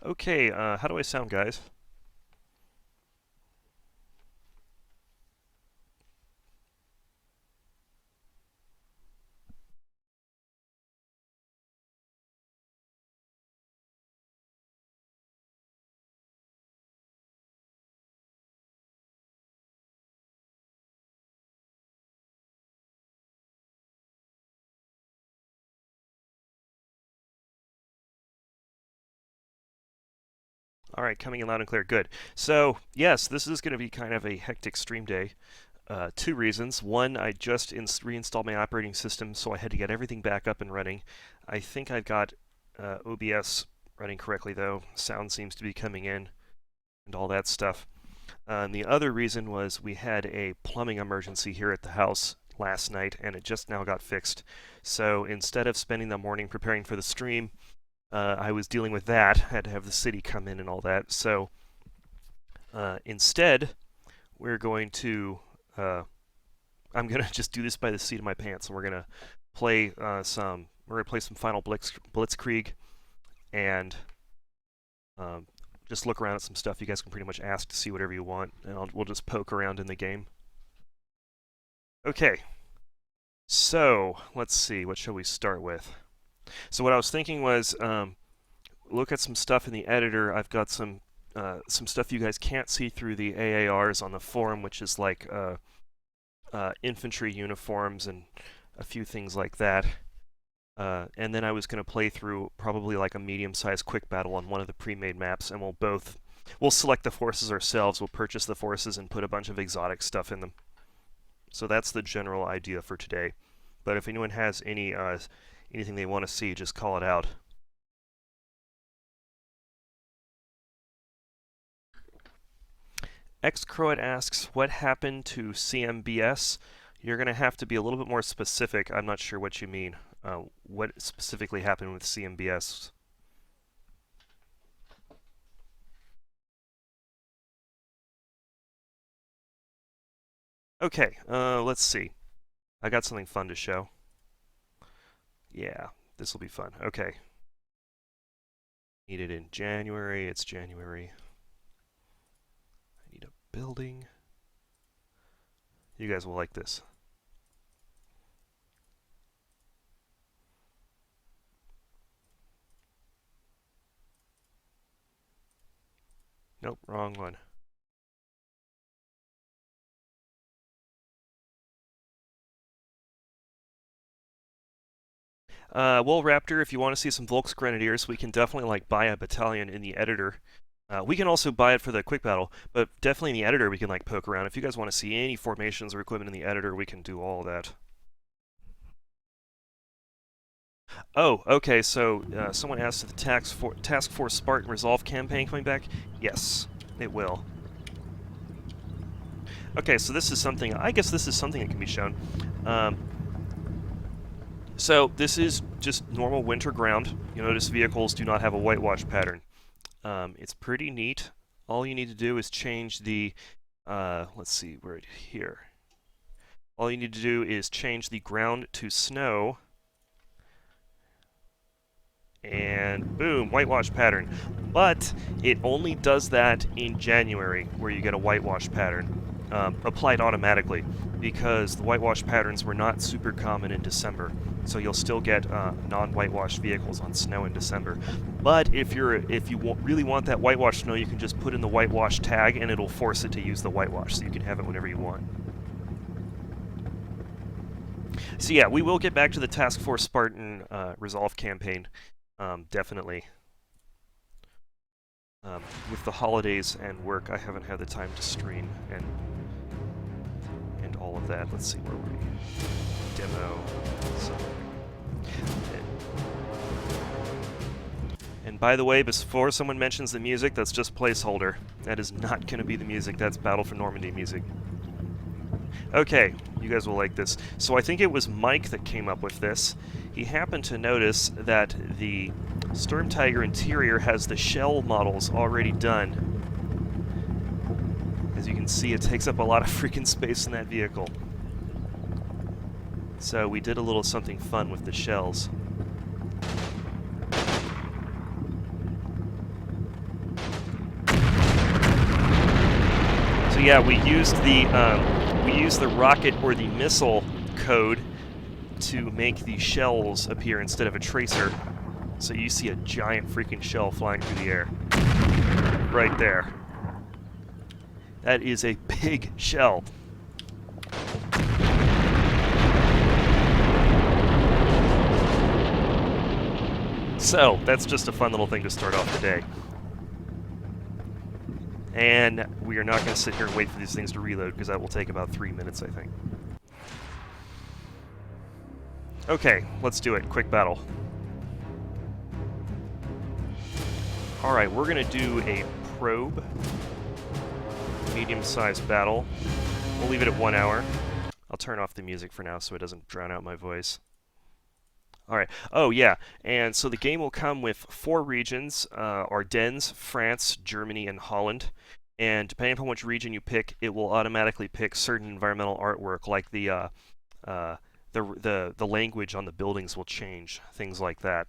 Okay, how do I sound, guys? All right, coming in loud and clear. Good. So, yes, this is going to be kind of a hectic stream day. Two reasons. One, I just reinstalled my operating system, so I had to get everything back up and running. I think I've got OBS running correctly, though. Sound seems to be coming in and all that stuff. And the other reason was we had a plumbing emergency here at the house last night, and it just now got fixed. So instead of spending the morning preparing for the stream, I was dealing with that. Had to have the city come in and all that. So instead, we're going to I'm gonna just do this by the seat of my pants, and we're gonna play some final Blitzkrieg, and just look around at some stuff. You guys can pretty much ask to see whatever you want, and we'll just poke around in the game. Okay, so let's see. What shall we start with? So what I was thinking was look at some stuff in the editor. I've got some stuff you guys can't see through the AARs on the forum, which is like infantry uniforms and a few things like that. And then I was going to play through probably like a medium-sized quick battle on one of the pre-made maps, and we'll select the forces ourselves. We'll purchase the forces and put a bunch of exotic stuff in them. So that's the general idea for today. But if anyone has anything they want to see, just call it out. Xcroat asks, what happened to CMBS? You're going to have to be a little bit more specific. I'm not sure what you mean. What specifically happened with CMBS? Okay, let's see. I got something fun to show. Yeah, this will be fun. Okay. Need it in January. It's January. I need a building. You guys will like this. Nope, wrong one. Well, Raptor, if you want to see some Volks Grenadiers, we can definitely like buy a battalion in the editor. We can also buy it for the quick battle, but definitely in the editor we can like poke around. If you guys want to see any formations or equipment in the editor, we can do all that. Oh, okay, so someone asked if the Task Force Spartan Resolve campaign coming back? Yes, it will. Okay, so this is something, I guess this is something that can be shown. So this is just normal winter ground. You'll notice vehicles do not have a whitewash pattern. It's pretty neat. All you need to do is change the, let's see, right here. All you need to do is change the ground to snow, and boom, whitewash pattern. But it only does that in January, where you get a whitewash pattern applied automatically, because the whitewash patterns were not super common in December. So you'll still get non-whitewashed vehicles on snow in December. But if you really want that whitewash snow, you can just put in the whitewash tag, and it'll force it to use the whitewash, so you can have it whenever you want. So yeah, we will get back to the Task Force Spartan Resolve campaign, definitely. With the holidays and work, I haven't had the time to stream and all of that. Let's see, where were we? Demo. So, and by the way, before someone mentions the music, that's just placeholder. That is not going to be the music. That's Battle for Normandy music. Okay, you guys will like this. So I think it was Mike that came up with this. He happened to notice that the Storm Tiger interior has the shell models already done. As you can see, it takes up a lot of freaking space in that vehicle. So we did a little something fun with the shells. yeah, we used the rocket or the missile code to make the shells appear instead of a tracer. So you see a giant freaking shell flying through the air. Right there. That is a big shell. So, that's just a fun little thing to start off the day. And we are not going to sit here and wait for these things to reload, because that will take about 3 minutes, I think. Okay, let's do it. Quick battle. Alright, we're going to do a probe. Medium-sized battle. We'll leave it at 1 hour. I'll turn off the music for now so it doesn't drown out my voice. Alright, oh yeah, and so the game will come with 4 regions, Ardennes, France, Germany, and Holland. And depending upon which region you pick, it will automatically pick certain environmental artwork, like the language on the buildings will change, things like that.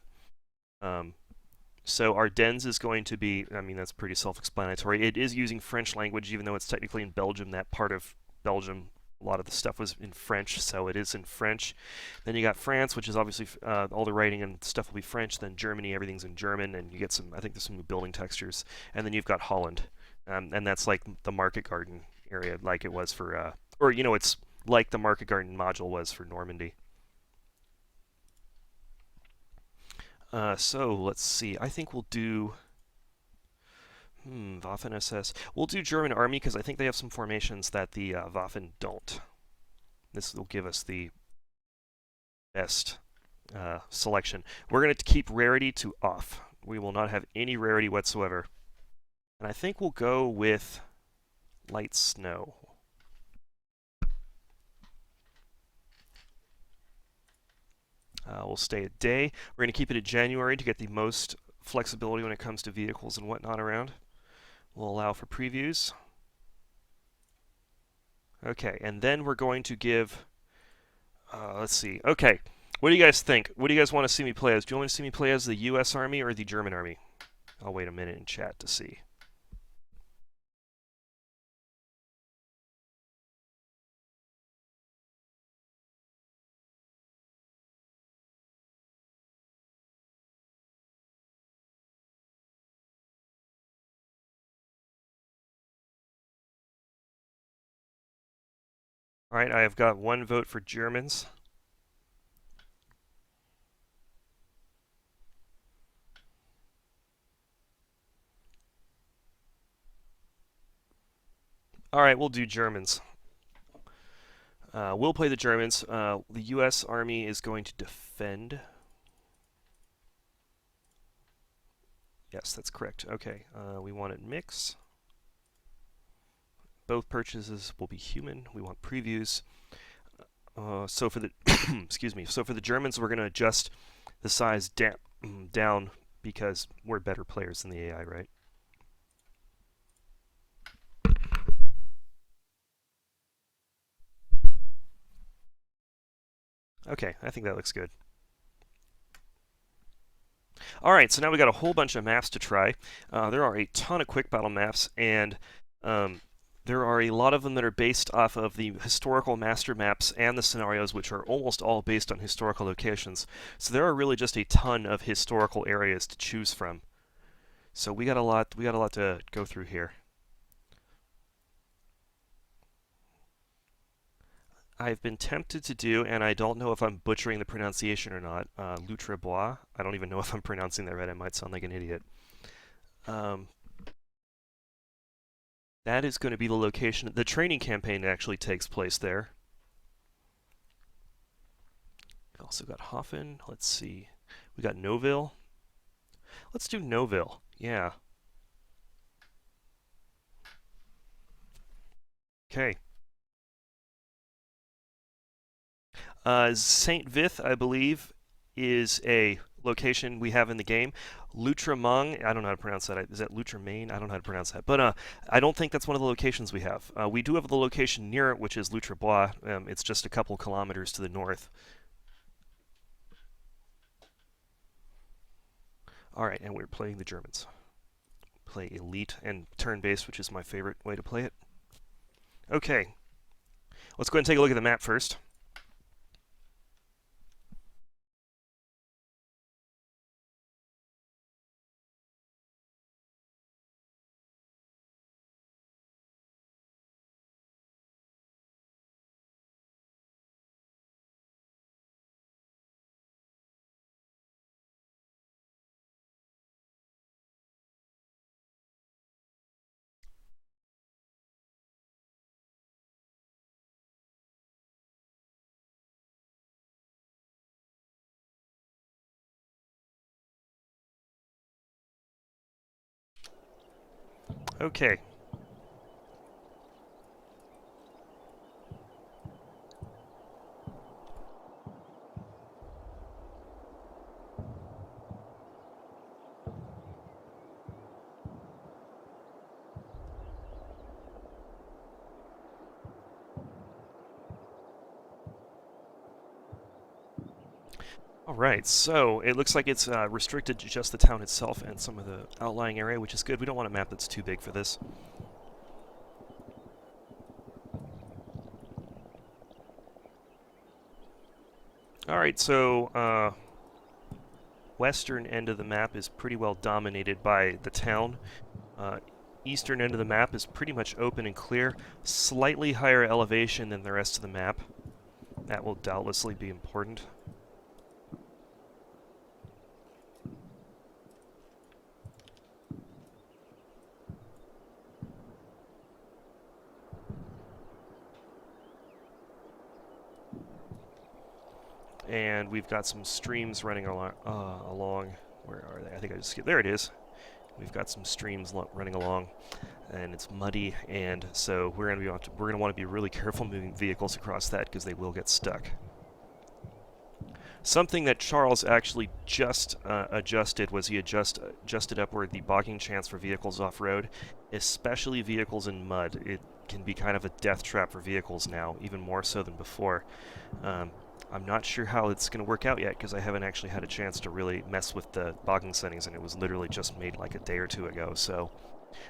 So Ardennes is going to be, I mean, that's pretty self-explanatory. It is using French language, even though it's technically in Belgium. That part of Belgium, a lot of the stuff was in French, so it is in French. Then you got France, which is obviously all the writing and stuff will be French. Then Germany, everything's in German, and you get some, I think there's some new building textures. And then you've got Holland, and that's like the Market Garden area, like it was for, or, you know, it's like the Market Garden module was for Normandy. So let's see. I think we'll do Waffen SS. We'll do German Army because I think they have some formations that the Waffen don't. This will give us the best selection. We're going to keep rarity to off. We will not have any rarity whatsoever. And I think we'll go with light snow. We'll stay a day. We're going to keep it at January to get the most flexibility when it comes to vehicles and whatnot around. We'll allow for previews. Okay, and then we're going to give, let's see. Okay, what do you guys think? What do you guys want to see me play as? Do you want to see me play as the U.S. Army or the German Army? I'll wait a minute in chat to see. All right, I have got 1 vote for Germans. All right, we'll do Germans. We'll play the Germans. The U.S. Army is going to defend. Yes, that's correct. Okay, we want it mix. Both purchases will be human. We want previews. So for the excuse me. So for the Germans, we're going to adjust the size down because we're better players than the AI, right? Okay, I think that looks good. Alright, so now we got a whole bunch of maps to try. There are a ton of quick battle maps, and there are a lot of them that are based off of the historical master maps and the scenarios, which are almost all based on historical locations. So there are really just a ton of historical areas to choose from. So we got a lot to go through here. I've been tempted to do, and I don't know if I'm butchering the pronunciation or not, Bois. I don't even know if I'm pronouncing that right. I might sound like an idiot. That is going to be the location. The training campaign actually takes place there. We also got Hoffen. Let's see. We got Noville. Let's do Noville. Yeah. Okay. Saint Vith, I believe, is a location we have in the game. Lutramang, I don't know how to pronounce that. Is that Lutramain? I don't know how to pronounce that. But I don't think that's one of the locations we have. We do have the location near it, which is Lutrebois. It's just a couple kilometers to the north. Alright, and we're playing the Germans. Play Elite and turn-based, which is my favorite way to play it. Okay, let's go ahead and take a look at the map first. Okay. All right, so it looks like it's restricted to just the town itself and some of the outlying area, which is good. We don't want a map that's too big for this. All right, so western end of the map is pretty well dominated by the town. Uh, Eastern end of the map is pretty much open and clear. Slightly higher elevation than the rest of the map. That will doubtlessly be important. And we've got some streams running along. Where are they? I think I just skipped. There it is. We've got some streams running along, and it's muddy, and so we're going to want to be really careful moving vehicles across that because they will get stuck. Something that Charles actually just adjusted was he adjusted upward the bogging chance for vehicles off-road, especially vehicles in mud. It can be kind of a death trap for vehicles now, even more so than before. I'm not sure how it's going to work out yet because I haven't actually had a chance to really mess with the bogging settings, and it was literally just made like a day or two ago, so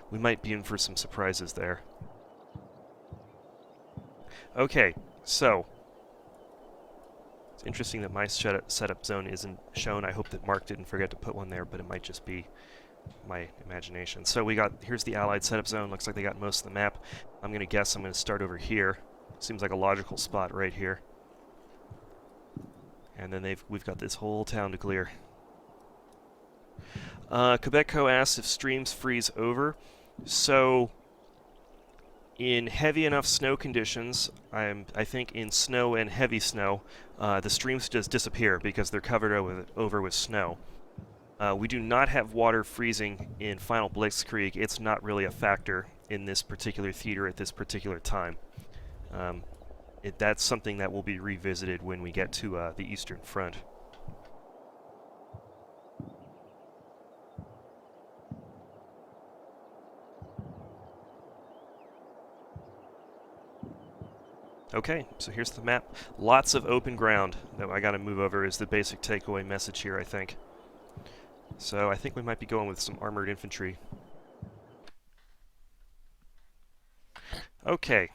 we might be in for some surprises there. Okay, so it's interesting that my setup zone isn't shown. I hope that Mark didn't forget to put one there, but it might just be my imagination. So here's the Allied setup zone. Looks like they got most of the map. I'm going to guess I'm going to start over here. Seems like a logical spot right here. And then we've got this whole town to clear. Quebecco asks if streams freeze over. So, in heavy enough snow conditions, I think in snow and heavy snow, the streams just disappear because they're covered over with snow. We do not have water freezing in Final Blitzkrieg. It's not really a factor in this particular theater at this particular time. That's something that will be revisited when we get to the Eastern Front. Okay, so here's the map. Lots of open ground that I gotta move over is the basic takeaway message here, I think. So I think we might be going with some armored infantry. Okay,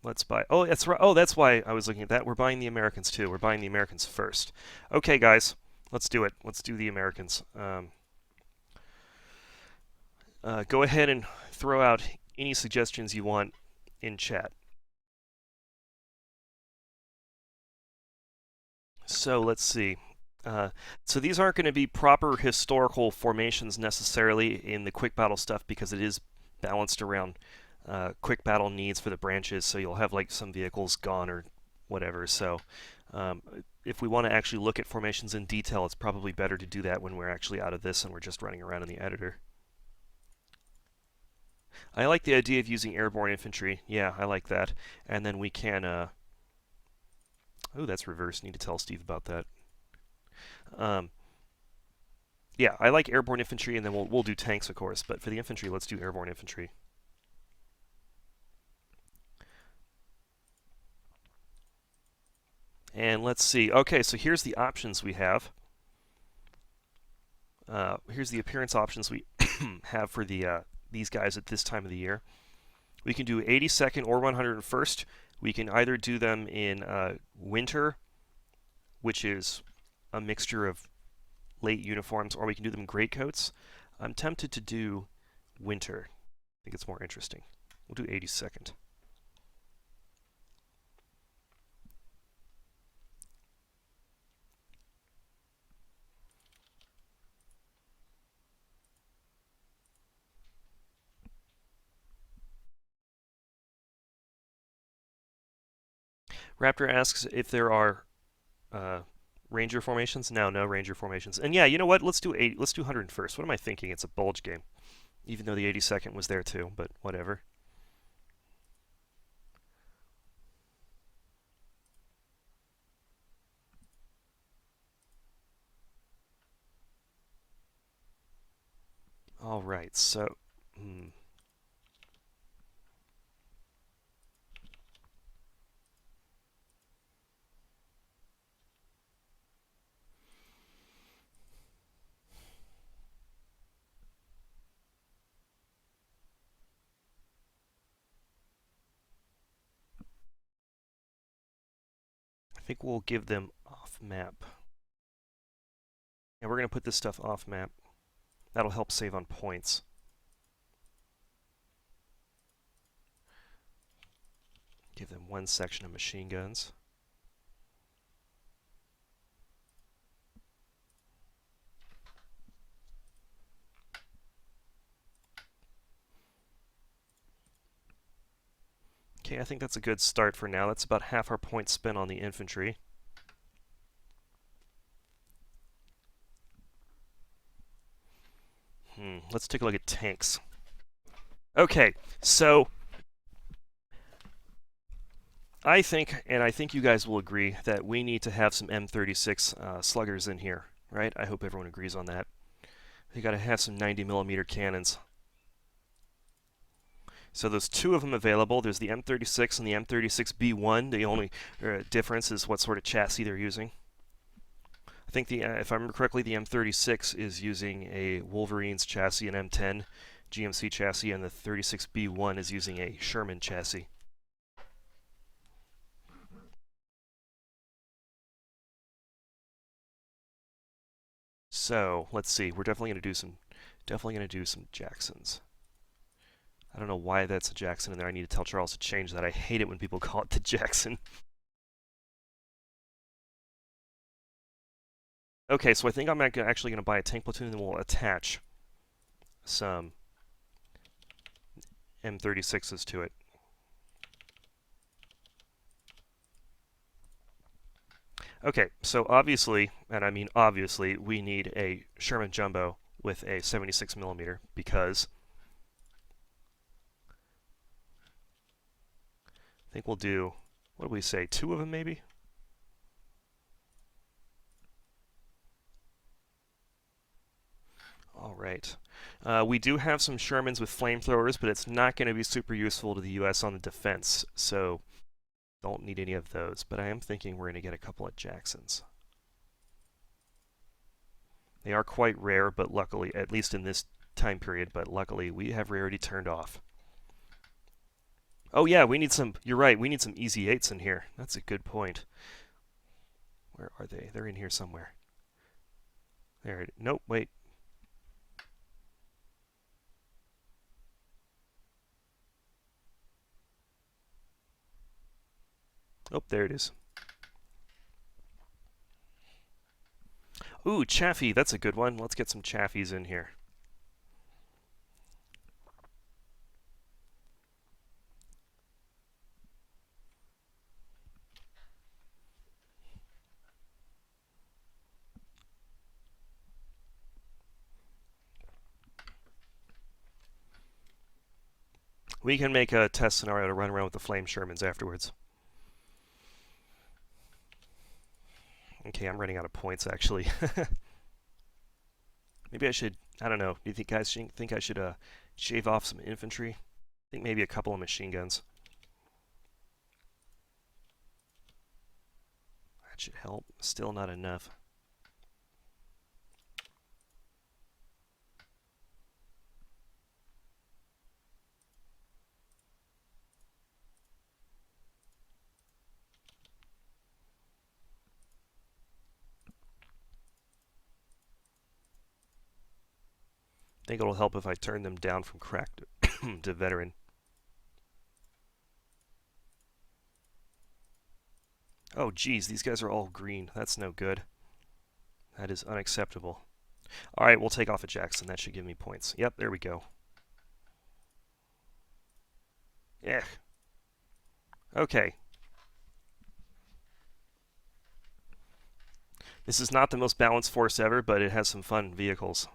let's buy... Oh, that's right. Oh, that's why I was looking at that. We're buying the Americans, too. We're buying the Americans first. Okay, guys, let's do it. Let's do the Americans. Go ahead and throw out any suggestions you want in chat. So let's see. So these aren't going to be proper historical formations necessarily in the quick battle stuff because it is balanced around quick battle needs for the branches. So you'll have like some vehicles gone or whatever. So if we want to actually look at formations in detail, it's probably better to do that when we're actually out of this and we're just running around in the editor. I like the idea of using airborne infantry. Yeah, I like that. And then we can... Oh, that's reverse. Need to tell Steve about that. Yeah, I like airborne infantry, and then we'll do tanks, of course. But for the infantry, let's do airborne infantry. And let's see. Okay, so here's the options we have. Here's the appearance options we have for these guys at this time of the year. We can do 82nd or 101st. We can either do them in winter, which is a mixture of late uniforms, or we can do them in greatcoats. I'm tempted to do winter. I think it's more interesting. We'll do 82nd. Raptor asks if there are Ranger formations. No Ranger formations. And yeah, you know what? Let's do 101st. What am I thinking? It's a bulge game, even though the 82nd was there too. But whatever. All right. So. I think we'll give them off map. And we're going to put this stuff off map. That'll help save on points. Give them one section of machine guns. Okay, I think that's a good start for now. That's about half our points spent on the infantry. Let's take a look at tanks. Okay, so I think, and I think you guys will agree, that we need to have some M36 sluggers in here, right? I hope everyone agrees on that. We got to have some 90mm cannons. So there's two of them available. There's the M36 and the M36B1. The only difference is what sort of chassis they're using. I think if I remember correctly, the M36 is using a Wolverine's chassis, an M10 GMC chassis, and the 36B1 is using a Sherman chassis. So let's see. We're definitely going to do some Jacksons. I don't know why that's a Jackson in there. I need to tell Charles to change that. I hate it when people call it the Jackson. Okay, so I think I'm actually going to buy a tank platoon and then we'll attach some M36s to it. Okay, so obviously, and I mean obviously, we need a Sherman Jumbo with a 76mm because I think we'll do, what do we say, two of them maybe? All right. We do have some Shermans with flamethrowers, but it's not going to be super useful to the U.S. on the defense, so don't need any of those. But I am thinking we're going to get a couple of Jacksons. They are quite rare, but luckily, at least in this time period, but luckily we have rarity turned off. Oh yeah, we need some, you're right, we need some easy 8s in here. That's a good point. Where are they? They're in here somewhere. There, nope, wait. Oh, there it is. Ooh, Chaffee, that's a good one. Let's get some Chaffies in here. We can make a test scenario to run around with the Flame Shermans afterwards. Okay, I'm running out of points, actually. Maybe I should, I don't know, do you think guys think I should shave off some infantry? I think maybe a couple of machine guns. That should help. Still not enough. think it'll help if I turn them down from crack to veteran. Oh, geez, these guys are all green. That's no good. That is unacceptable. All right, we'll take off a Jackson. That should give me points. Yep, there we go. Yeah. Okay. This is not the most balanced force ever, but it has some fun vehicles.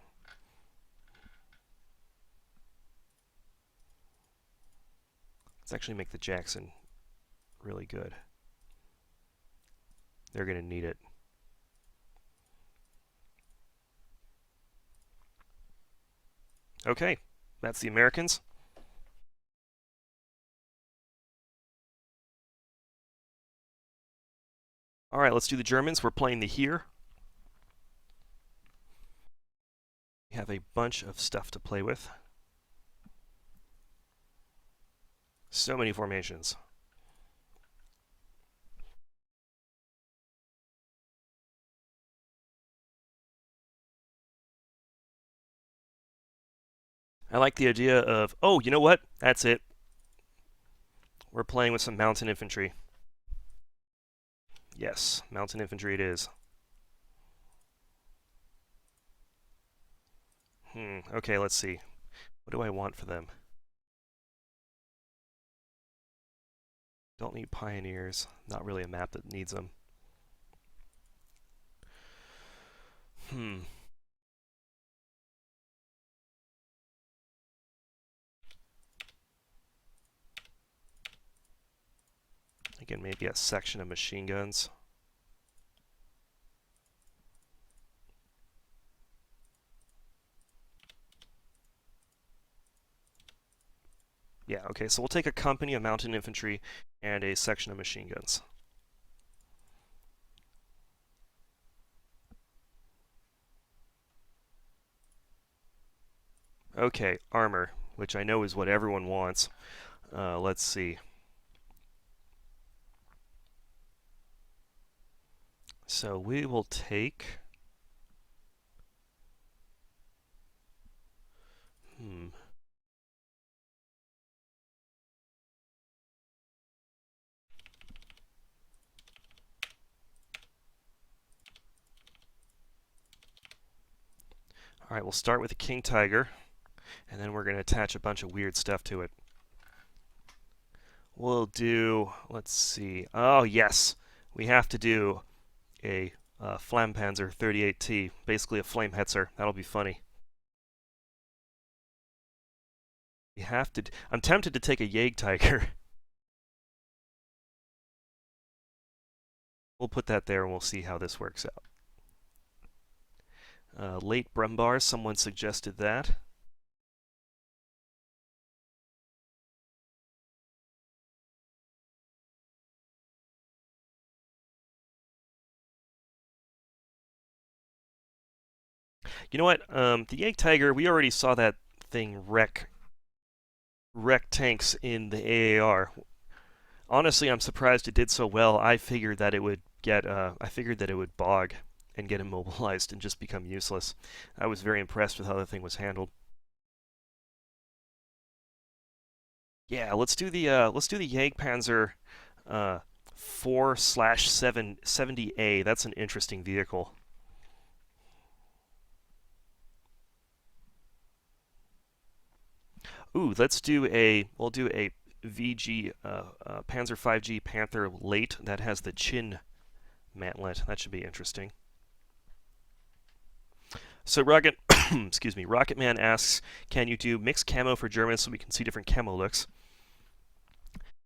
Let's actually make the Jackson really good. They're going to need it. Okay, that's the Americans. All right, let's do the Germans. We're playing the here. We have a bunch of stuff to play with. So many formations. I like the idea of, oh, you know what? That's it. We're playing with some mountain infantry. Yes, mountain infantry it is. Okay, let's see. What do I want for them? Don't need pioneers. Not really a map that needs them. Again, maybe a section of machine guns. Yeah, okay, so we'll take a company of mountain infantry and a section of machine guns. Okay, armor, which I know is what everyone wants. Let's see. So we will take... All right, we'll start with the King Tiger, and then we're going to attach a bunch of weird stuff to it. We'll do, let's see. Oh, yes. We have to do a Flampanzer 38T, basically a Flamehetzer. That'll be funny. We have to. I'm tempted to take a Jägtiger. We'll put that there and we'll see how this works out. Late Brumbar, someone suggested that. You know what? The Jägtiger, we already saw that thing wreck tanks in the AAR. Honestly, I'm surprised it did so well. I figured that it would bog and get immobilized and just become useless. I was very impressed with how the thing was handled. Yeah, let's do the Jagdpanzer 4/770A. That's an interesting vehicle. Ooh, we'll do a VG Panzer 5G Panther late that has the chin mantlet. That should be interesting. So Rocket, excuse me, Rocketman asks, can you do mixed camo for Germans so we can see different camo looks?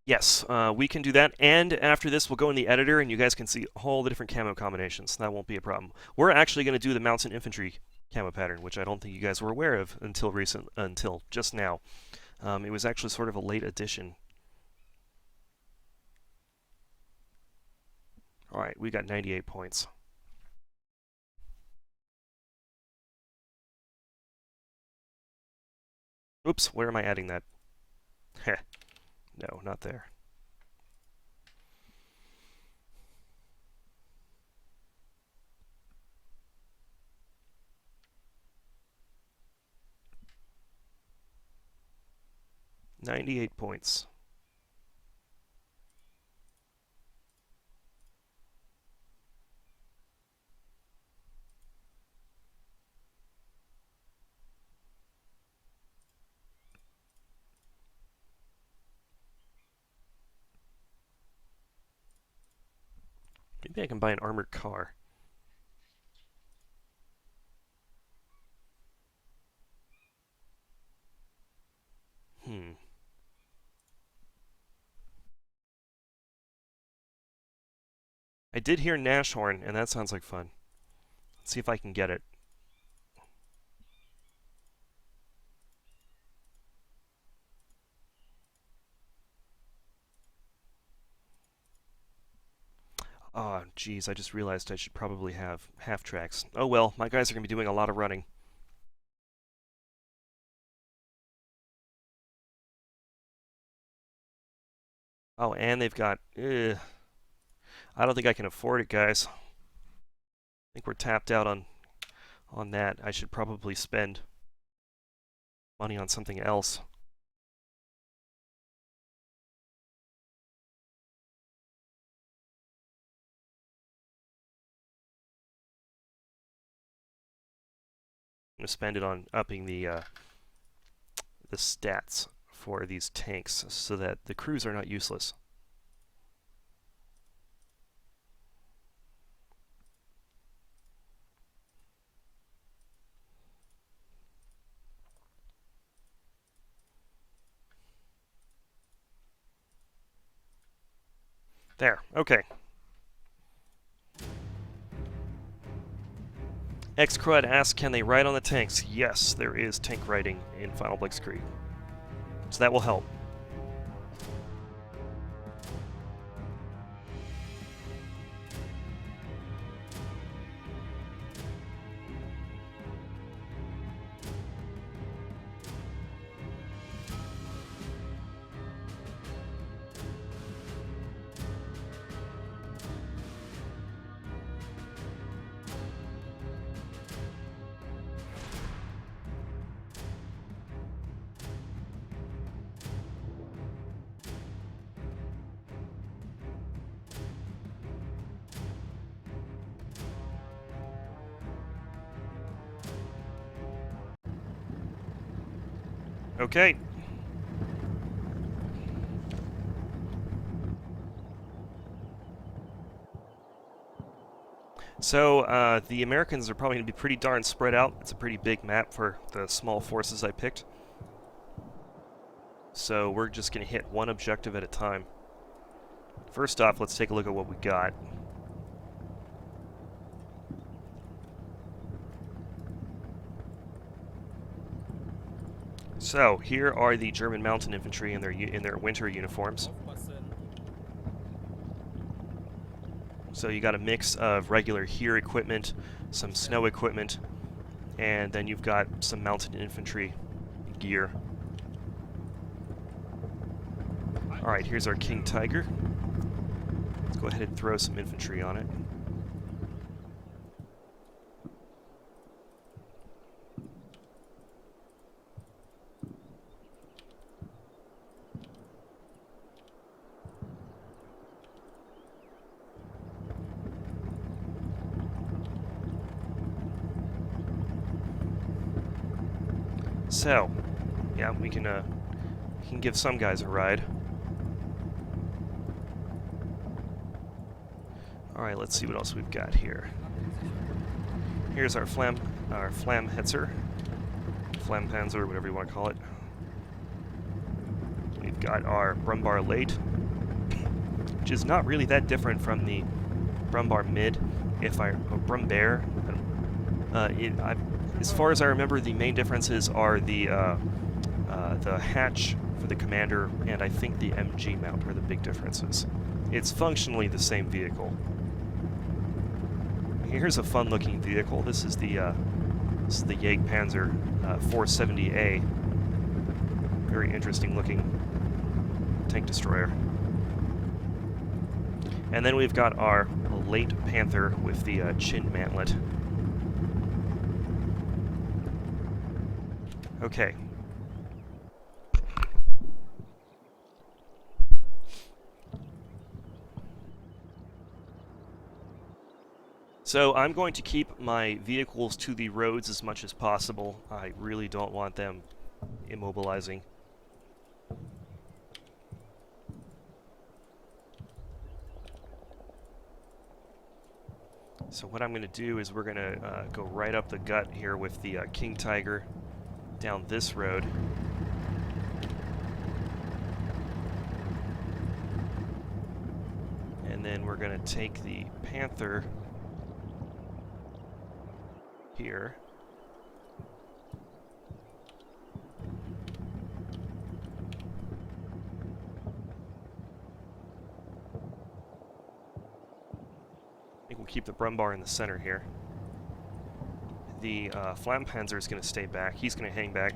Yes, we can do that, and after this we'll go in the editor and you guys can see all the different camo combinations. That won't be a problem. We're actually going to do the mountain infantry camo pattern, which I don't think you guys were aware of until just now. It was actually sort of a late addition. All right, we got 98 points. Oops, where am I adding that? Heh. No, not there. 98 points. Maybe I can buy an armored car. I did hear Nashorn, and that sounds like fun. Let's see if I can get it. Oh, geez, I just realized I should probably have half tracks. Oh well, my guys are going to be doing a lot of running. Oh, and they've got... I don't think I can afford it, guys. I think we're tapped out on that. I should probably spend money on something else. I'm going to spend it on upping the stats for these tanks so that the crews are not useless. There, okay. Xcrud asks, can they ride on the tanks? Yes, there is tank riding in Final Blitzkrieg. So that will help. Okay. So, the Americans are probably going to be pretty darn spread out. It's a pretty big map for the small forces I picked. So, we're just going to hit one objective at a time. First off, let's take a look at what we got. So, here are the German mountain infantry in their winter uniforms. So you got a mix of regular HERE equipment, some snow equipment, and then you've got some mountain infantry gear. Alright, here's our King Tiger. Let's go ahead and throw some infantry on it. So, yeah, we can give some guys a ride. Alright, let's see what else we've got here. Here's our Flammhetzer, Flammpanzer, whatever you want to call it. We've got our Brummbär Late, which is not really that different from the Brummbär Mid, Brummbär. As far as I remember, the main differences are the hatch for the commander, and I think the MG mount are the big differences. It's functionally the same vehicle. Here's a fun-looking vehicle. This is the Jagdpanzer 470A. Very interesting-looking tank destroyer. And then we've got our Late Panther with the chin mantlet. Okay. So I'm going to keep my vehicles to the roads as much as possible. I really don't want them immobilizing. So what I'm going to do is we're going to go right up the gut here with the King Tiger down this road. And then we're going to take the Panther here. I think we'll keep the Brumbar in the center here. The Flampanzer is going to stay back. He's going to hang back.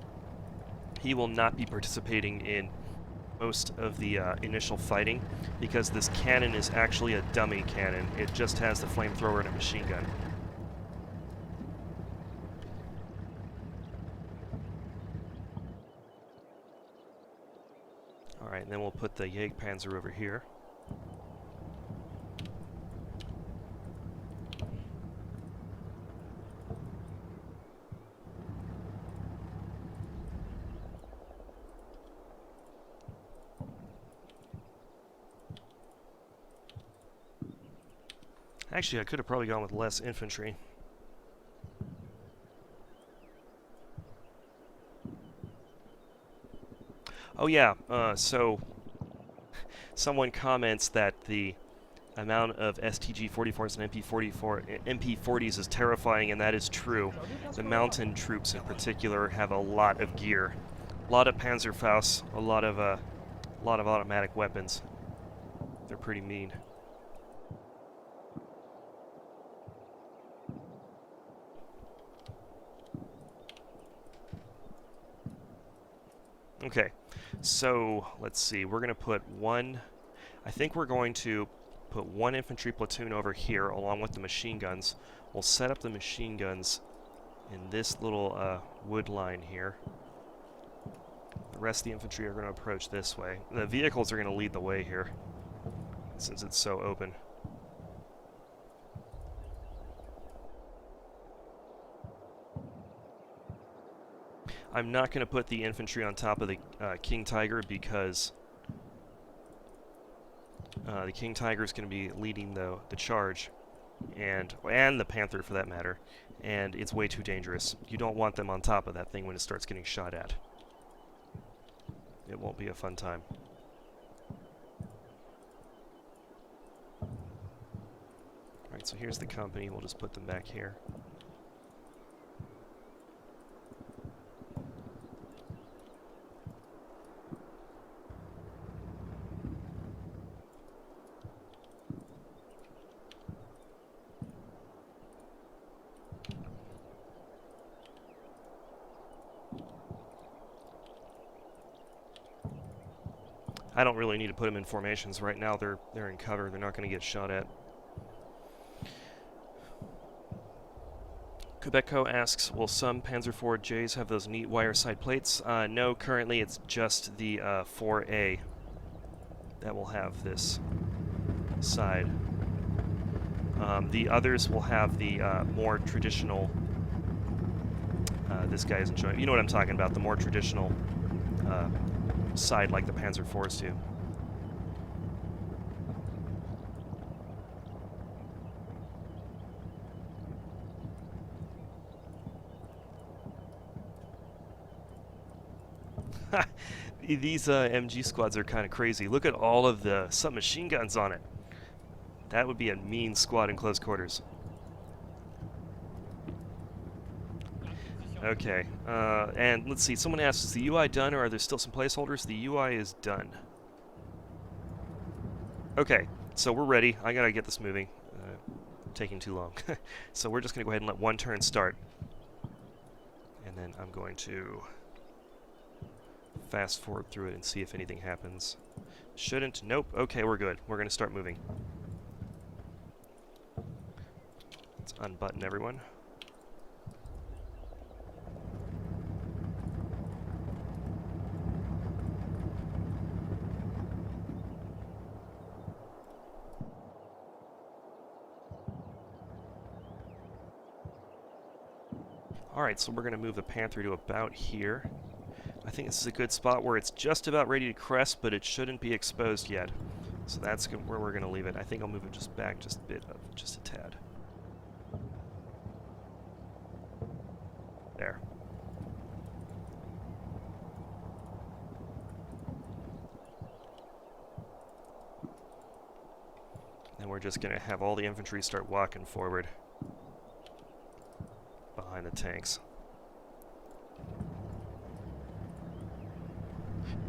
He will not be participating in most of the initial fighting because this cannon is actually a dummy cannon. It just has the flamethrower and a machine gun. Alright, and then we'll put the Jagdpanzer over here. Actually, I could have probably gone with less infantry. Oh yeah, so someone comments that the amount of STG-44s and MP40s is terrifying, and that is true. The mountain troops in particular have a lot of gear. A lot of Panzerfausts, a lot of automatic weapons. They're pretty mean. Okay, so let's see. We're going to put one... I think we're going to put one infantry platoon over here along with the machine guns. We'll set up the machine guns in this little wood line here. The rest of the infantry are going to approach this way. The vehicles are going to lead the way here since it's so open. I'm not going to put the infantry on top of the King Tiger because the King Tiger is going to be leading the charge, and the Panther for that matter, and it's way too dangerous. You don't want them on top of that thing when it starts getting shot at. It won't be a fun time. Alright, so here's the company. We'll just put them back here. I don't really need to put them in formations right now. They're in cover. They're not going to get shot at. Quebeco asks, will some Panzer IV Js have those neat wire side plates? No, currently it's just the 4A that will have this side. The others will have the more traditional... this guy isn't showing... You know what I'm talking about, the more traditional side like the Panzer IVs do. These MG squads are kind of crazy. Look at all of the submachine guns on it. That would be a mean squad in close quarters. Okay, and let's see, someone asks, is the UI done or are there still some placeholders? The UI is done. Okay, so we're ready. I gotta get this moving. Taking too long. So we're just gonna go ahead and let one turn start. And then I'm going to fast forward through it and see if anything happens. Shouldn't. Nope. Okay, we're good. We're gonna start moving. Let's unbutton everyone. Alright, so we're going to move the Panther to about here. I think this is a good spot where it's just about ready to crest, but it shouldn't be exposed yet. So that's where we're going to leave it. I think I'll move it just back just a bit, just a tad. There. And we're just going to have all the infantry start walking forward behind the tanks.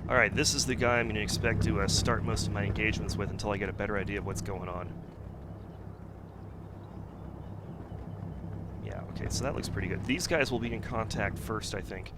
Alright, this is the guy I'm going to expect to start most of my engagements with until I get a better idea of what's going on. Yeah, okay, so that looks pretty good. These guys will be in contact first, I think.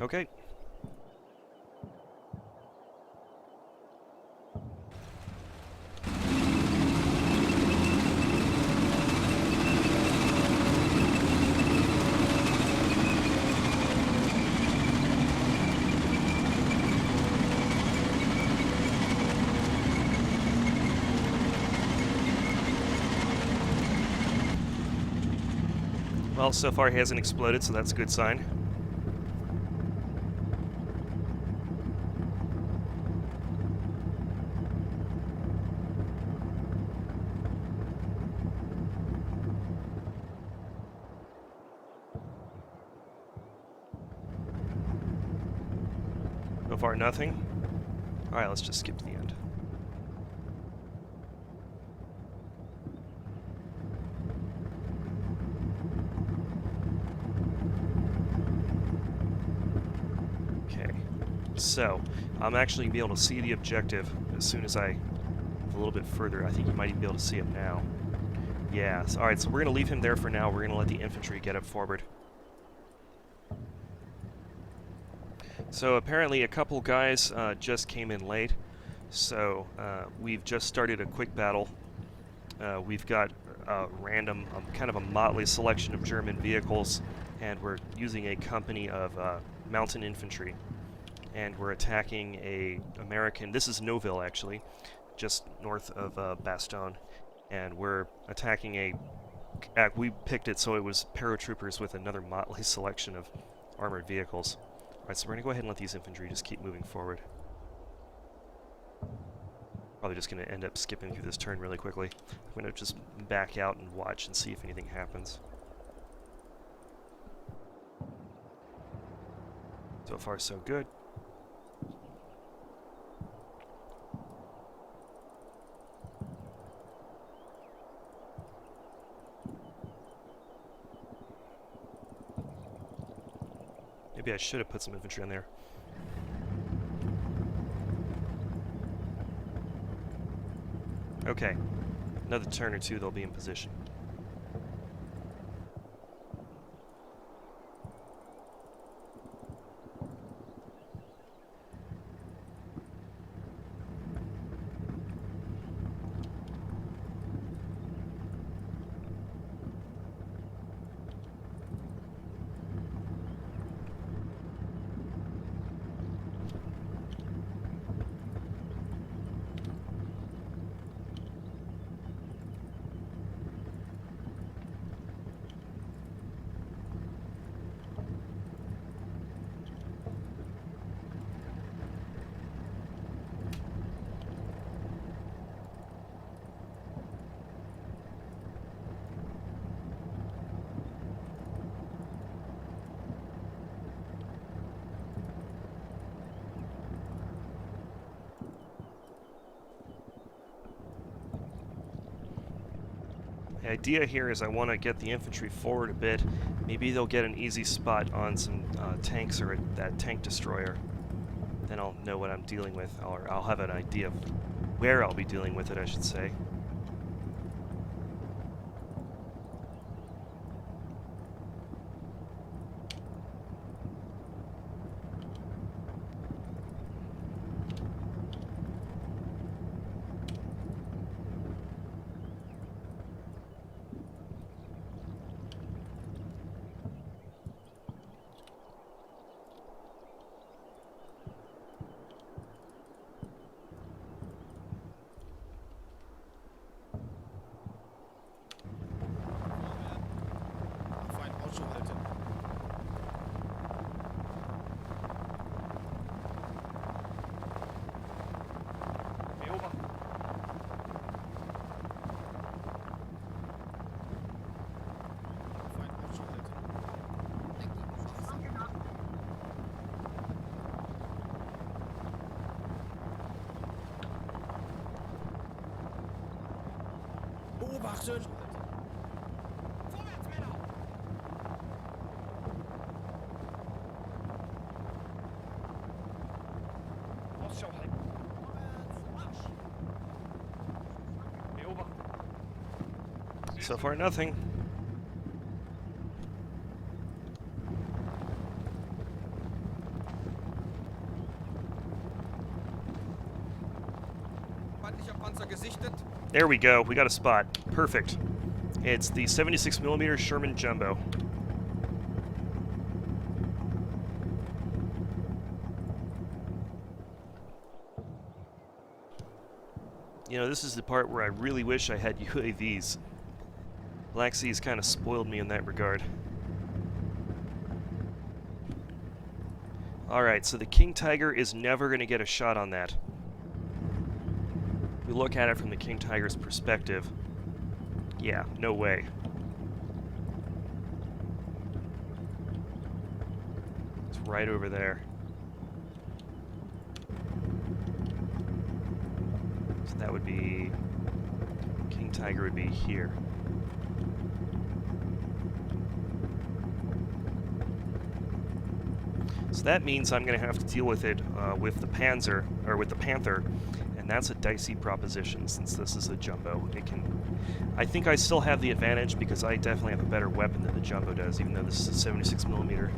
Okay. Well, so far he hasn't exploded, so that's a good sign. So far, nothing. Alright, let's just skip to the end. Okay, so I'm actually going to be able to see the objective as soon as I move a little bit further. I think you might even be able to see him now. Yeah, so, alright, so we're going to leave him there for now. We're going to let the infantry get up forward. So apparently a couple guys just came in late, so we've just started a quick battle. We've got a random, kind of a motley selection of German vehicles, and we're using a company of mountain infantry. And we're attacking a American, this is Noville actually, just north of Bastogne. And we're attacking we picked it so it was paratroopers with another motley selection of armored vehicles. Alright, so we're going to go ahead and let these infantry just keep moving forward. Probably just going to end up skipping through this turn really quickly. I'm going to just back out and watch and see if anything happens. So far, so good. Maybe I should have put some infantry on there. Okay. Another turn or two, they'll be in position. The idea here is I want to get the infantry forward a bit. Maybe they'll get an easy spot on some tanks or that tank destroyer. Then I'll know what I'm dealing with, or I'll have an idea of where I'll be dealing with it, I should say. Beobachten! Ausschau halten. Beobachten. So far, nothing. Feindlicher Panzer gesichtet. There we go. We got a spot. Perfect. It's the 76mm Sherman Jumbo. You know, this is the part where I really wish I had UAVs. Black Sea's kind of spoiled me in that regard. Alright, so the King Tiger is never going to get a shot on that. We look at it from the King Tiger's perspective. Yeah, no way. It's right over there. So that would be... King Tiger would be here. So that means I'm going to have to deal with it with the Panzer, or with the Panther, and that's a dicey proposition since this is a Jumbo. It can... I think I still have the advantage because I definitely have a better weapon than the Jumbo does, even though this is a 76mm.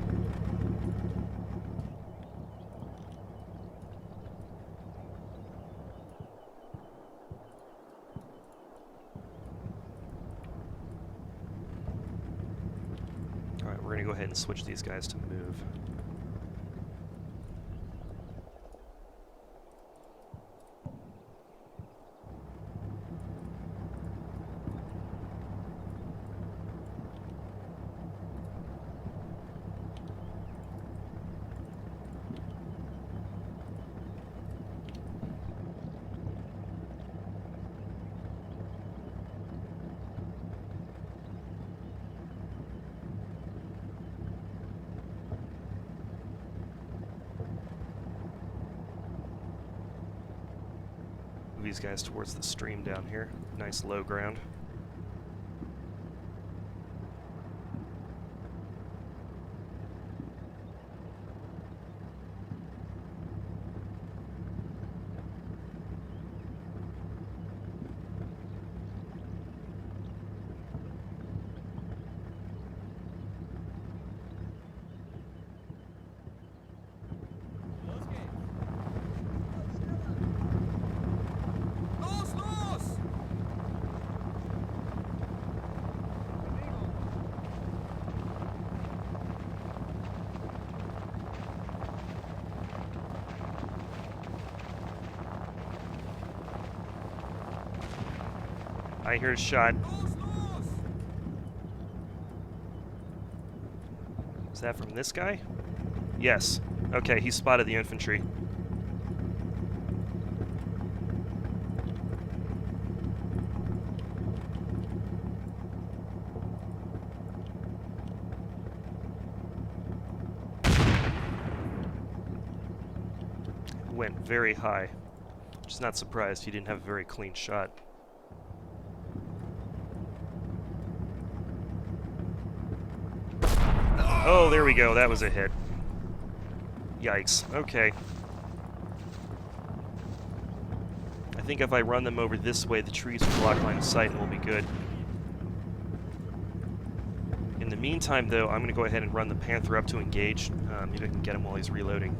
Alright, we're going to go ahead and switch these guys to move. Move these guys towards the stream down here. Nice low ground. I hear a shot. Is that from this guy? Yes. Okay, he spotted the infantry. Went very high. Just not surprised he didn't have a very clean shot. Oh, there we go. That was a hit. Yikes. Okay. I think if I run them over this way, the trees will block line of sight and we'll be good. In the meantime, though, I'm going to go ahead and run the Panther up to engage. Maybe I can get him while he's reloading.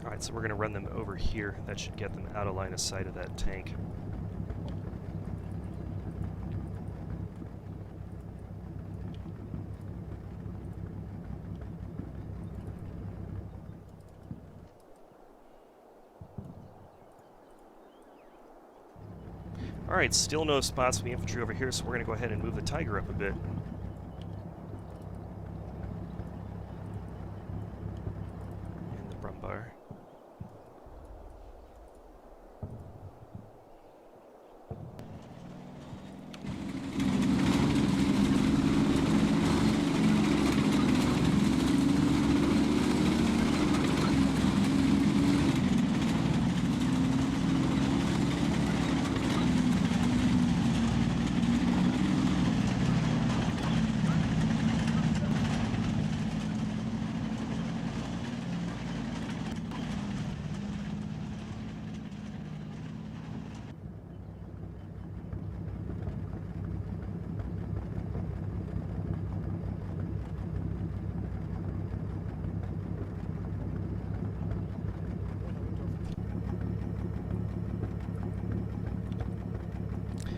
Alright, so we're going to run them over here. That should get them out of line of sight of that tank. Alright, still no spots for the infantry over here, so we're going to go ahead and move the Tiger up a bit. And the Brumbar.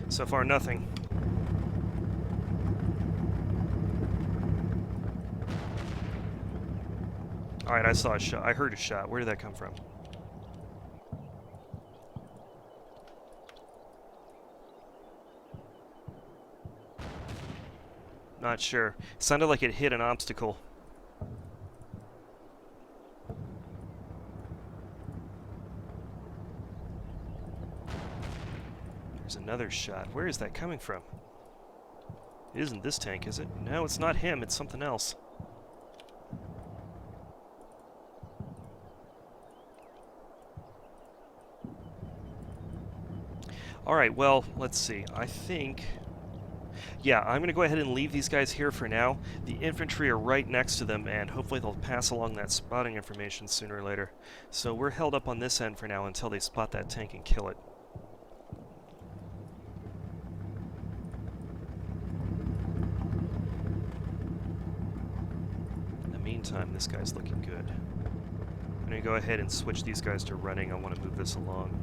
So far, nothing. Alright, I saw a shot. I heard a shot. Where did that come from? Not sure. It sounded like it hit an obstacle. There's another shot. Where is that coming from? It isn't this tank, is it? No, it's not him. It's something else. Alright, well, let's see. I think... Yeah, I'm going to go ahead and leave these guys here for now. The infantry are right next to them, and hopefully they'll pass along that spotting information sooner or later. So we're held up on this end for now until they spot that tank and kill it. In the meantime, this guy's looking good. I'm going to go ahead and switch these guys to running. I want to move this along.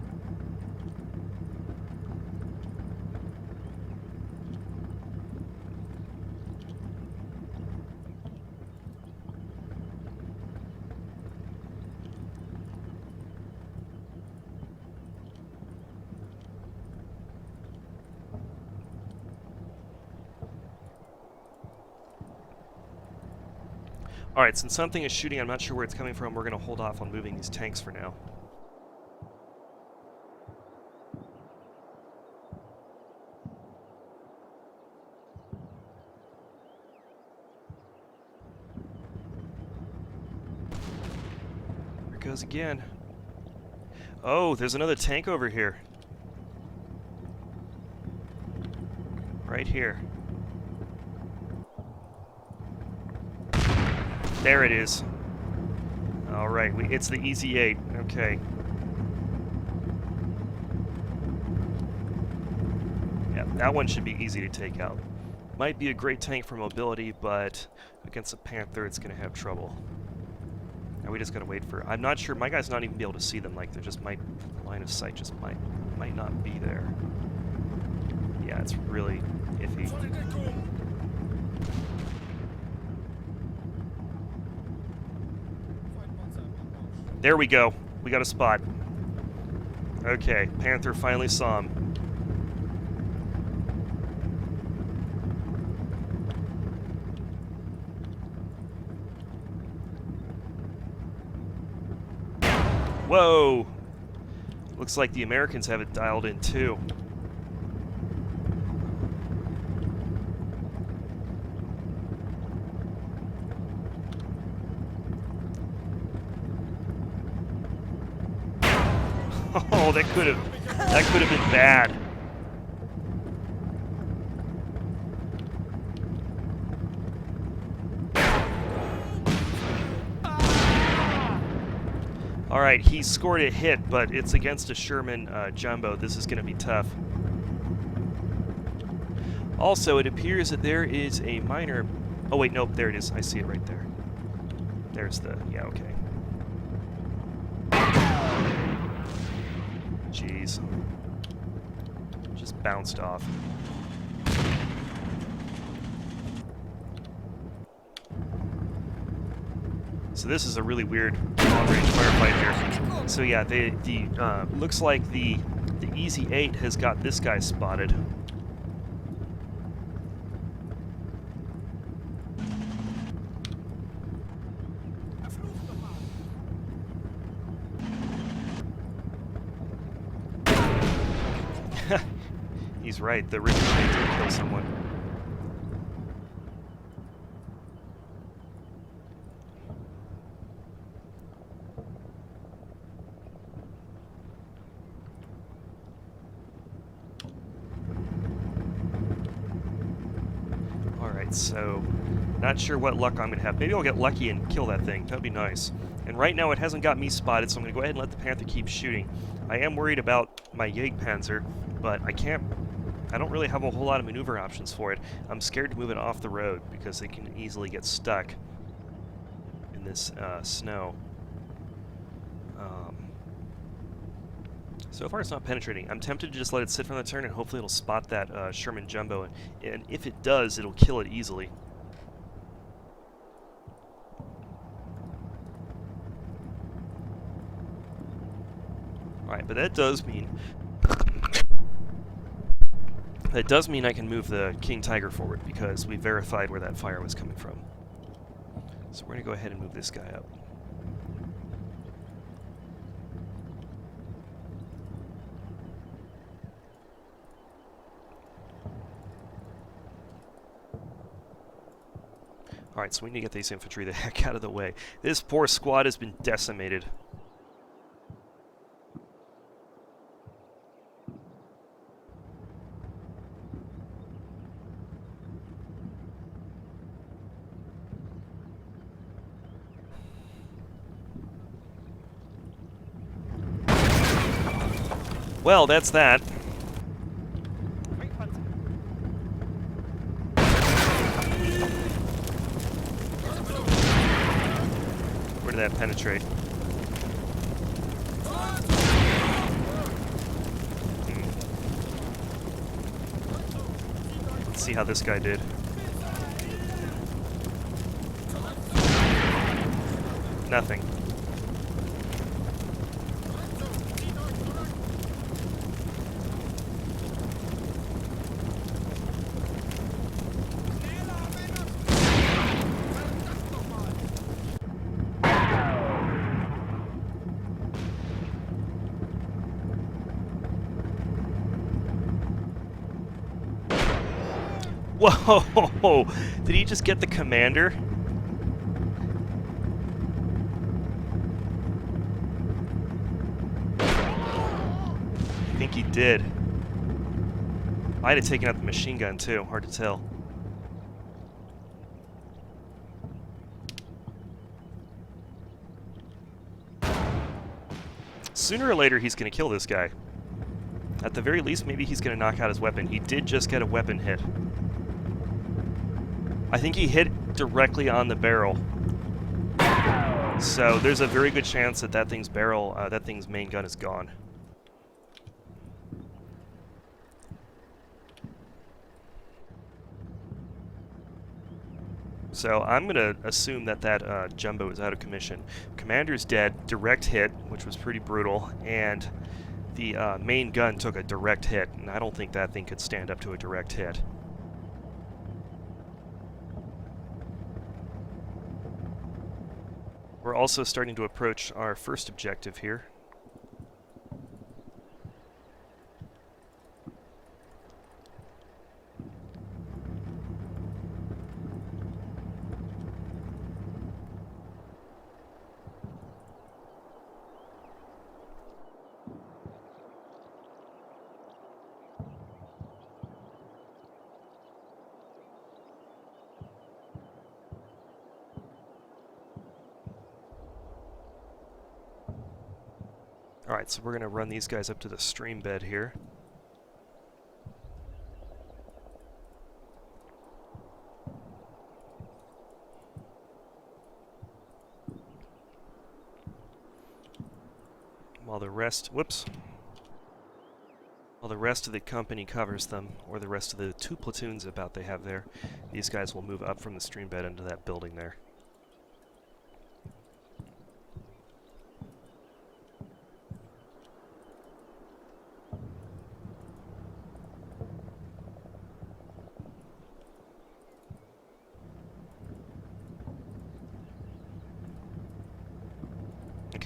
Alright, since something is shooting, I'm not sure where it's coming from, we're going to hold off on moving these tanks for now. There it goes again. Oh, there's another tank over here. Right here. There it is. Alright, it's the Easy 8. Okay. Yeah, that one should be easy to take out. Might be a great tank for mobility, but against a Panther it's going to have trouble. Now we just got to wait for... I'm not sure, my guy's not even be able to see them, like there just might... line of sight just might not be there. Yeah, it's really iffy. There we go. We got a spot. Okay, Panther finally saw him. Whoa! Looks like the Americans have it dialed in too. Oh, that could have been bad. All right, he scored a hit, but it's against a Sherman Jumbo. This is going to be tough. Also, it appears that there is a minor... Oh, wait, nope, there it is. I see it right there. There's the... Yeah, okay. Jeez. Just bounced off. So this is a really weird long-range firefight here. So yeah, the looks like the The Easy 8 has got this guy spotted. He's right, the ricochet did kill someone. Alright, so not sure what luck I'm going to have. Maybe I'll get lucky and kill that thing. That would be nice. And right now it hasn't got me spotted, so I'm going to go ahead and let the Panther keep shooting. I am worried about my Jägerpanzer, but I don't really have a whole lot of maneuver options for it. I'm scared to move it off the road because it can easily get stuck in this snow. So far it's not penetrating. I'm tempted to just let it sit for the turn and hopefully it'll spot that Sherman Jumbo, and if it does, it'll kill it easily. Alright, but that does mean I can move the King Tiger forward because we verified where that fire was coming from. So we're going to go ahead and move this guy up. Alright, so we need to get these infantry the heck out of the way. This poor squad has been decimated. Well, that's that. Where did that penetrate? Let's see how this guy did. Nothing. Whoa! Did he just get the commander? I think he did. Might have taken out the machine gun too, hard to tell. Sooner or later he's going to kill this guy. At the very least, maybe he's going to knock out his weapon. He did just get a weapon hit. I think he hit directly on the barrel. So there's a very good chance that that thing's main gun is gone. So I'm going to assume that that Jumbo is out of commission. Commander's dead, direct hit, which was pretty brutal, and the main gun took a direct hit, and I don't think that thing could stand up to a direct hit. We're also starting to approach our first objective here. Alright, so we're going to run these guys up to the stream bed here. While the rest of the company covers them, or the rest of the 2 platoons about they have there, these guys will move up from the stream bed into that building there.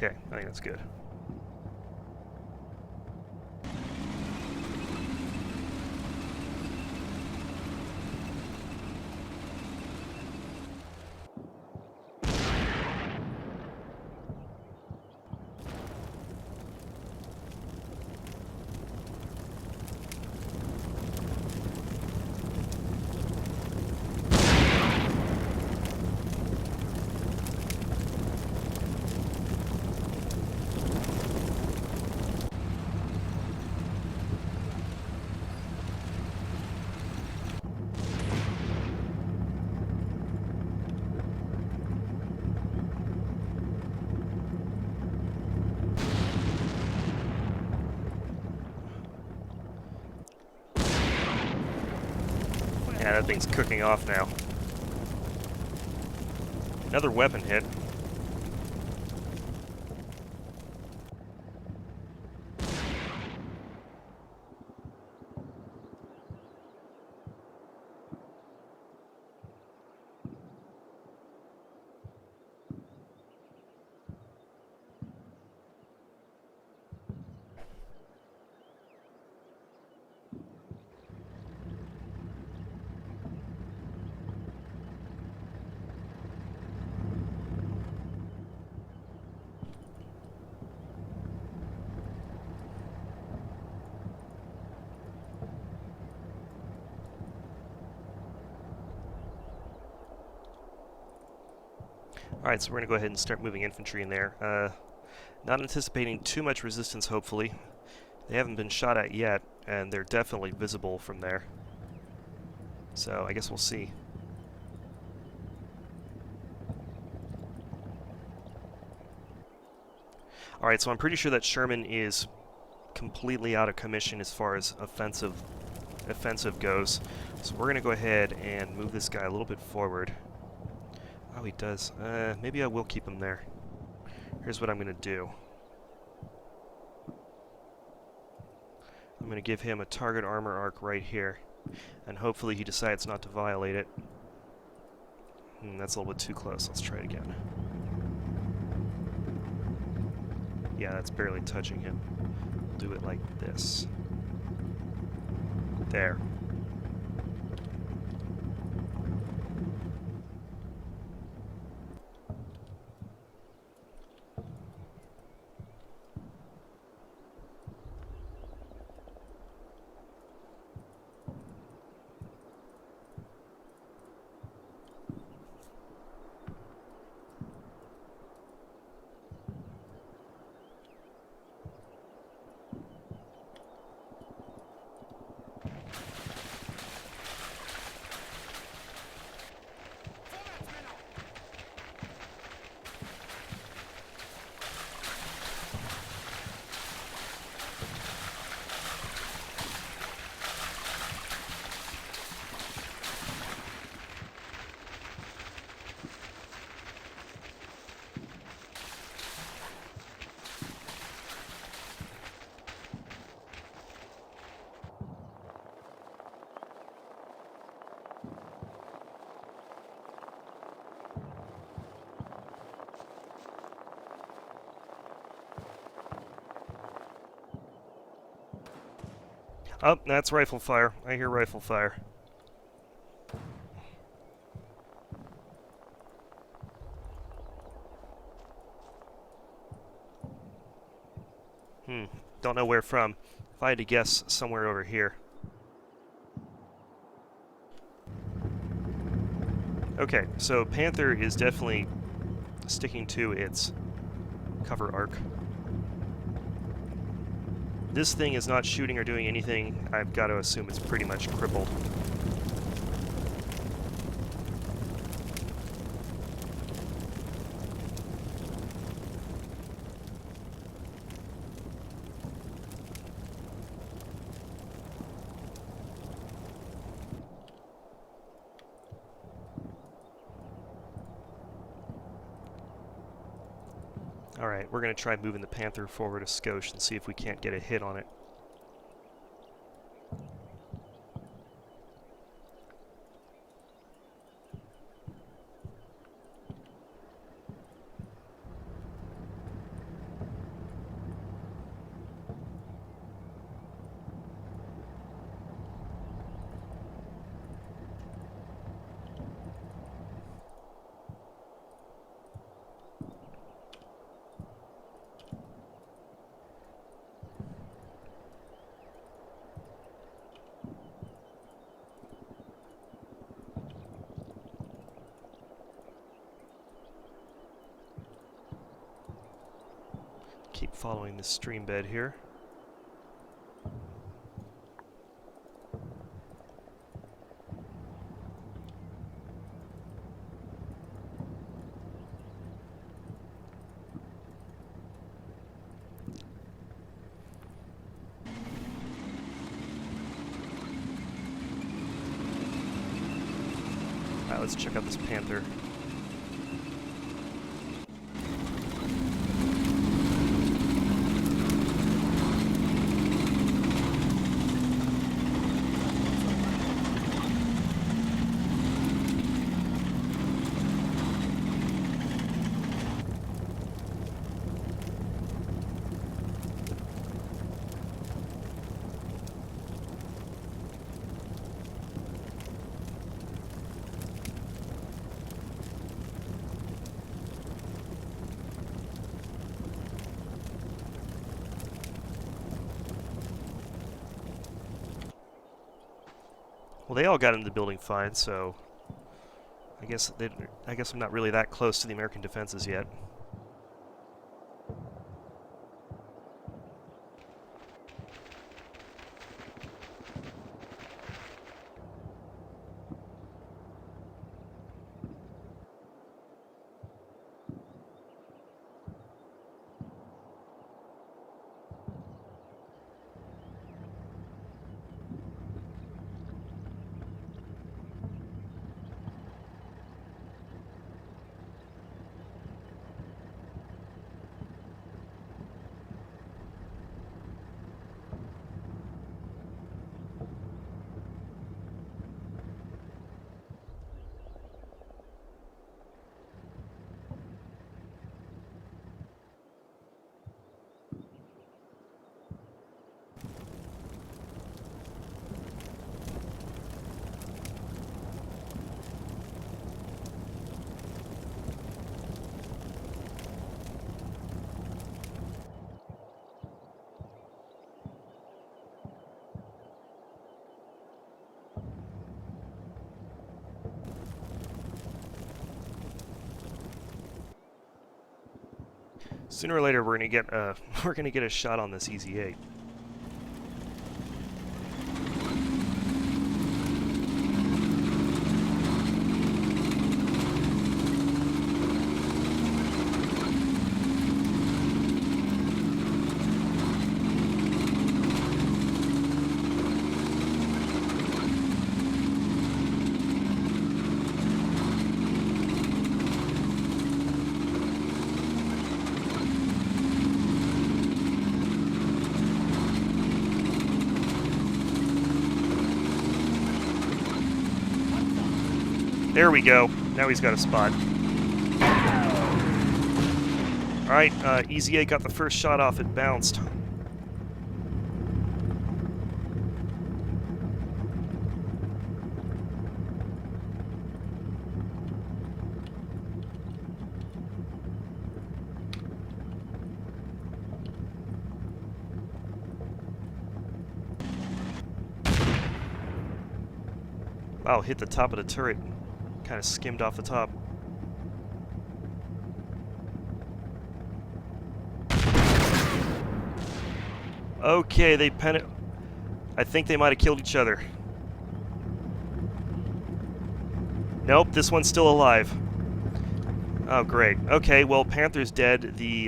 Okay, I think that's good. Yeah, that thing's cooking off now. Another weapon hit. Alright, so we're going to go ahead and start moving infantry in there. Not anticipating too much resistance, hopefully. They haven't been shot at yet, and they're definitely visible from there. So I guess we'll see. Alright, so I'm pretty sure that Sherman is completely out of commission as far as offensive goes. So we're going to go ahead and move this guy a little bit forward. Oh, he does. Maybe I will keep him there. Here's what I'm going to do. I'm going to give him a target armor arc right here, and hopefully he decides not to violate it. That's a little bit too close. Let's try it again. Yeah, that's barely touching him. We'll do it like this. There. Oh, that's rifle fire. I hear rifle fire. Don't know where from. If I had to guess, somewhere over here. Okay, so Panther is definitely sticking to its cover arc. This thing is not shooting or doing anything. I've got to assume it's pretty much crippled. Alright, we're going to try moving the Panther forward a skosh and see if we can't get a hit on it. following the stream bed here. Alright, let's check out this Panther. Well, they all got into the building fine, so I guess I'm not really that close to the American defenses yet. Sooner or later, we're gonna get a shot on this EZ-8. There we go. Now he's got a spot. Alright, EZ-8 got the first shot off. It bounced. Wow, hit the top of the turret. Kind of skimmed off the top. Okay, I think they might have killed each other. Nope, this one's still alive. Oh, great. Okay, well, Panther's dead. The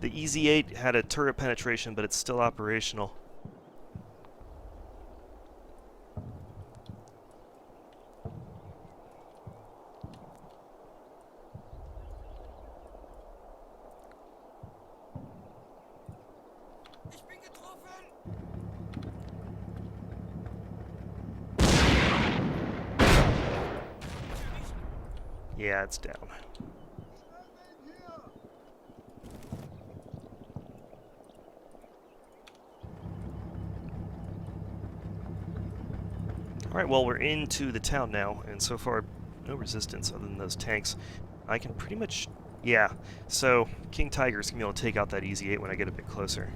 EZ-8 had a turret penetration, but it's still operational. Yeah, it's down. Alright, well, we're into the town now, and so far, no resistance other than those tanks. I can pretty much... yeah, so King Tiger's going to be able to take out that EZ-8 when I get a bit closer.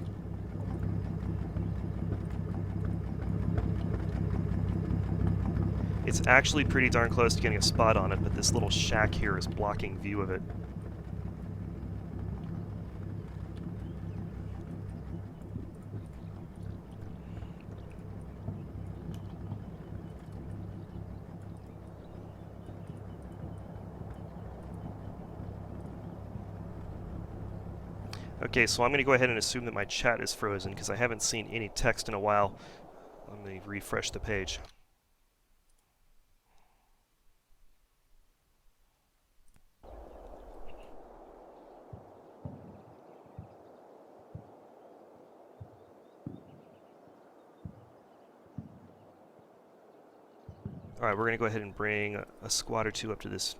It's actually pretty darn close to getting a spot on it, but this little shack here is blocking view of it. Okay, so I'm going to go ahead and assume that my chat is frozen because I haven't seen any text in a while. Let me refresh the page. All right, we're going to go ahead and bring a squad or two up to this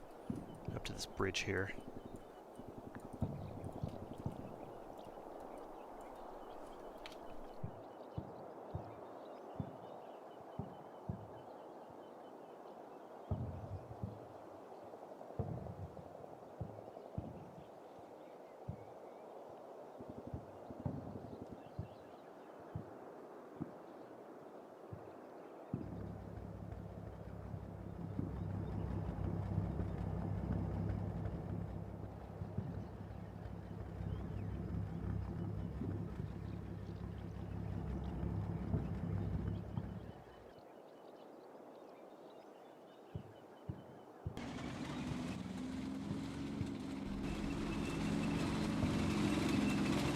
bridge here.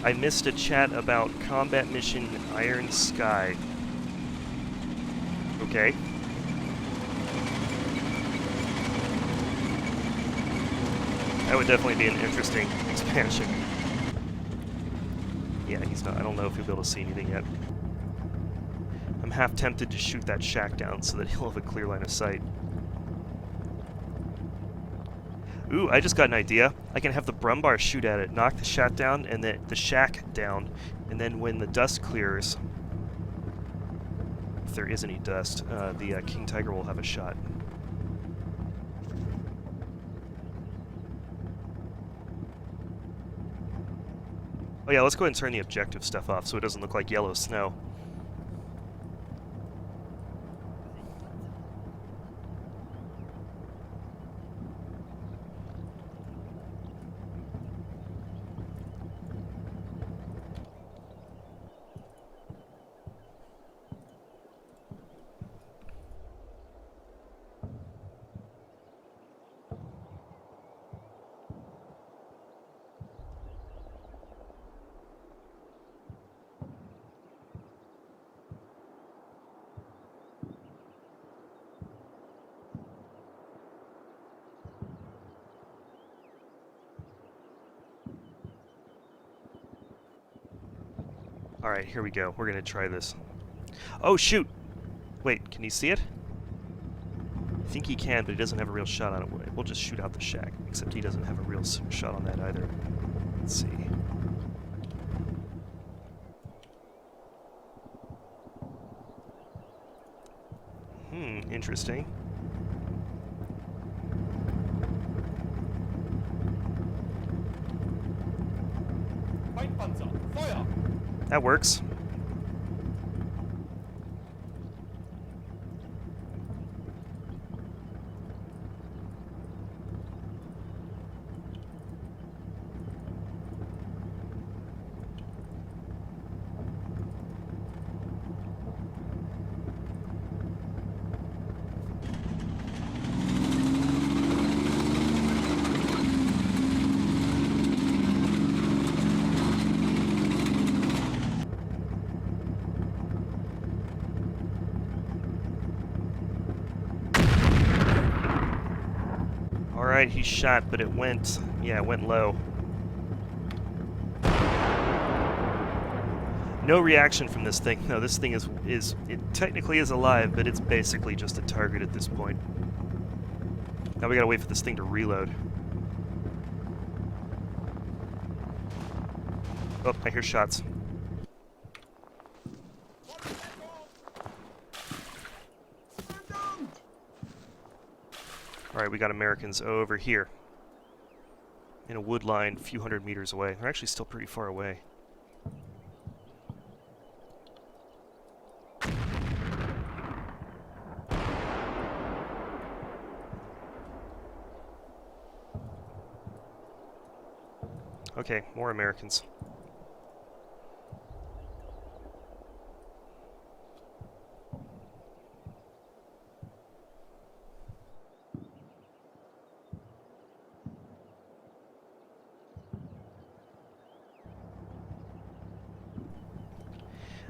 I missed a chat about combat mission Iron Sky. Okay. That would definitely be an interesting expansion. Yeah, he's not. I don't know if he'll be able to see anything yet. I'm half tempted to shoot that shack down so that he'll have a clear line of sight. Ooh, I just got an idea. I can have the Brumbar shoot at it, knock the shack down, and the shack down, and then when the dust clears, if there is any dust, the King Tiger will have a shot. Oh yeah, let's go ahead and turn the objective stuff off so it doesn't look like yellow snow. Alright, here we go. We're gonna try this. Oh, shoot! Wait, can you see it? I think he can, but he doesn't have a real shot on it. We'll just shoot out the shack, except he doesn't have a real shot on that either. Let's see. Interesting. Feindpanzer, Feuer! That works. Alright, he shot, but it went low. No reaction from this thing. No, this thing it technically is alive, but it's basically just a target at this point. Now we gotta wait for this thing to reload. Oh, I hear shots. Alright, we got Americans over here. In a wood line a few hundred meters away. They're actually still pretty far away. Okay, more Americans.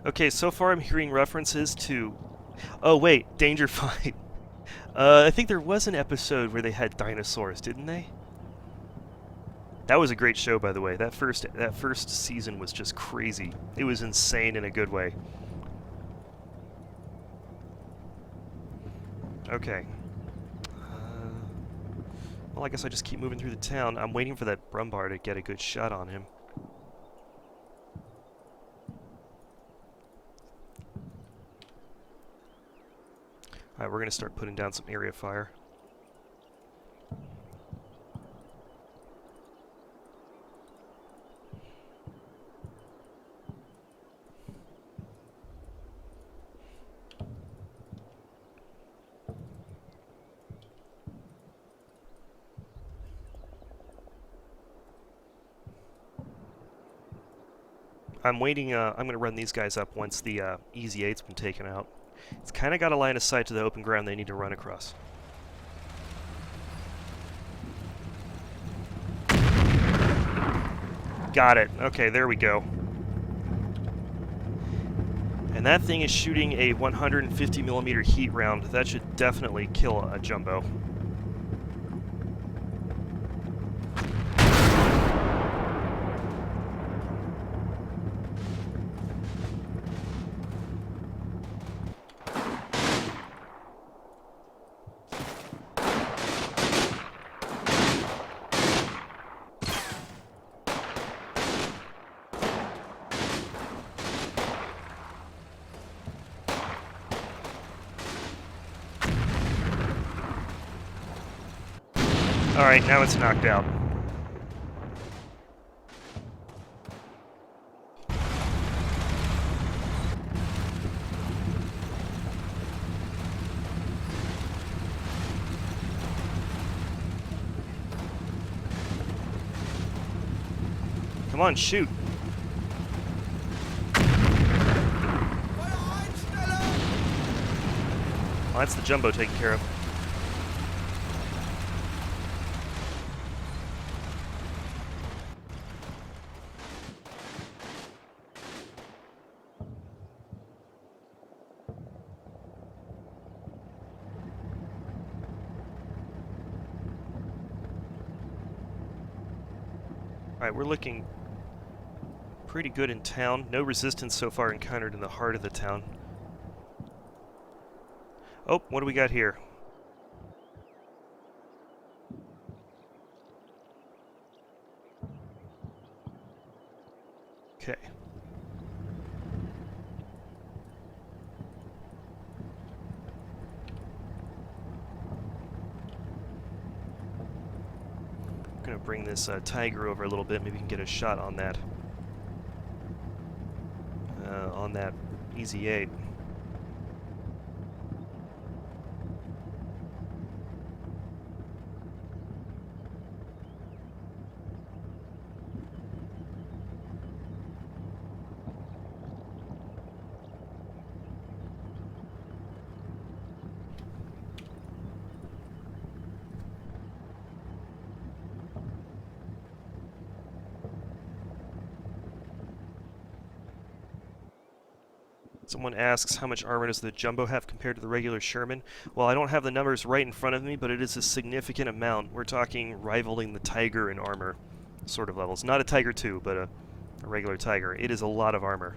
Okay, so far I'm hearing references to... Oh, wait, Danger Fight. I think there was an episode where they had dinosaurs, didn't they? That was a great show, by the way. That first season was just crazy. It was insane in a good way. Okay. Well, I guess I just keep moving through the town. I'm waiting for that Brumbar to get a good shot on him. Alright, we're going to start putting down some area fire. I'm waiting, I'm going to run these guys up once the Easy 8's been taken out. It's kind of got a line of sight to the open ground they need to run across. Got it. Okay, there we go. And that thing is shooting a 150mm heat round. That should definitely kill a jumbo. Alright, now it's knocked out. Come on, shoot. Well, that's the jumbo taken care of. Alright, we're looking pretty good in town. No resistance so far encountered in the heart of the town. Oh, what do we got here? Okay. I'm gonna bring this Tiger over a little bit. Maybe we can get a shot on that. On that Easy 8. Someone asks, how much armor does the Jumbo have compared to the regular Sherman? Well, I don't have the numbers right in front of me, but it is a significant amount. We're talking rivaling the Tiger in armor sort of levels. Not a Tiger II, but a regular Tiger. It is a lot of armor.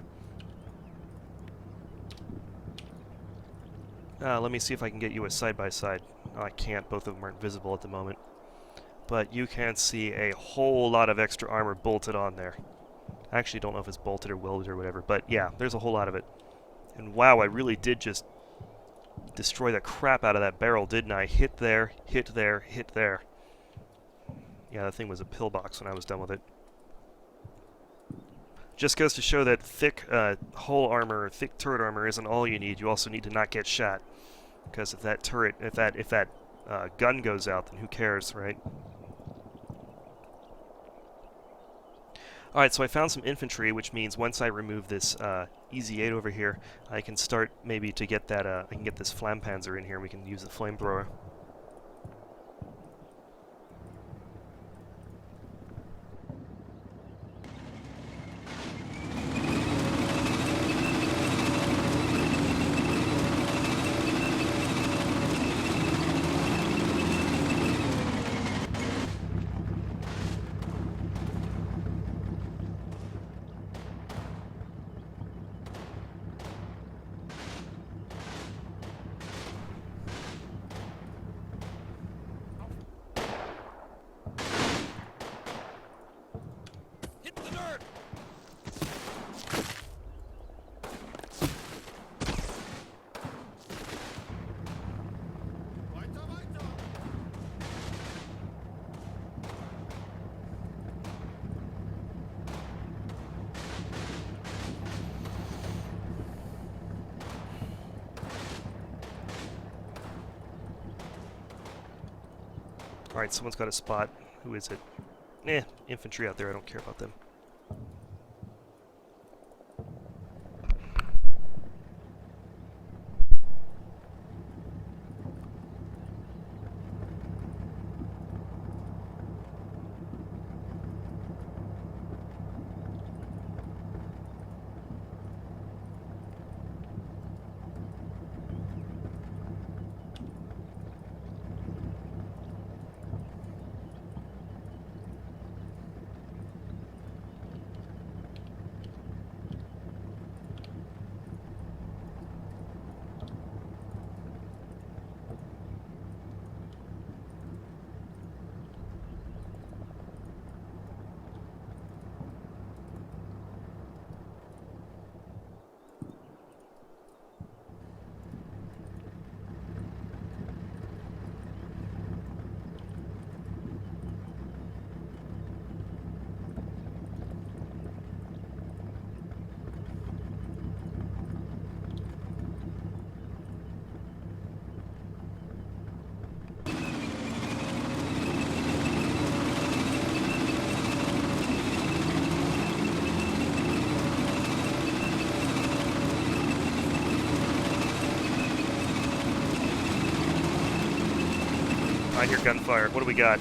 Let me see if I can get you a side-by-side. Oh, I can't. Both of them aren't visible at the moment. But you can see a whole lot of extra armor bolted on there. I actually don't know if it's bolted or welded or whatever, but yeah, there's a whole lot of it. And wow, I really did just destroy the crap out of that barrel, didn't I? Hit there, hit there, hit there. Yeah, that thing was a pillbox when I was done with it. Just goes to show that thick hull armor, thick turret armor isn't all you need. You also need to not get shot. Because if that turret, if that gun goes out, then who cares, right? Alright, so I found some infantry, which means once I remove this Easy 8 over here, I can start maybe to get that, I can get this Flampanzer in here, and we can use the flamethrower. Alright, someone's got a spot. Who is it? Infantry out there. I don't care about them. I hear gunfire. What do we got?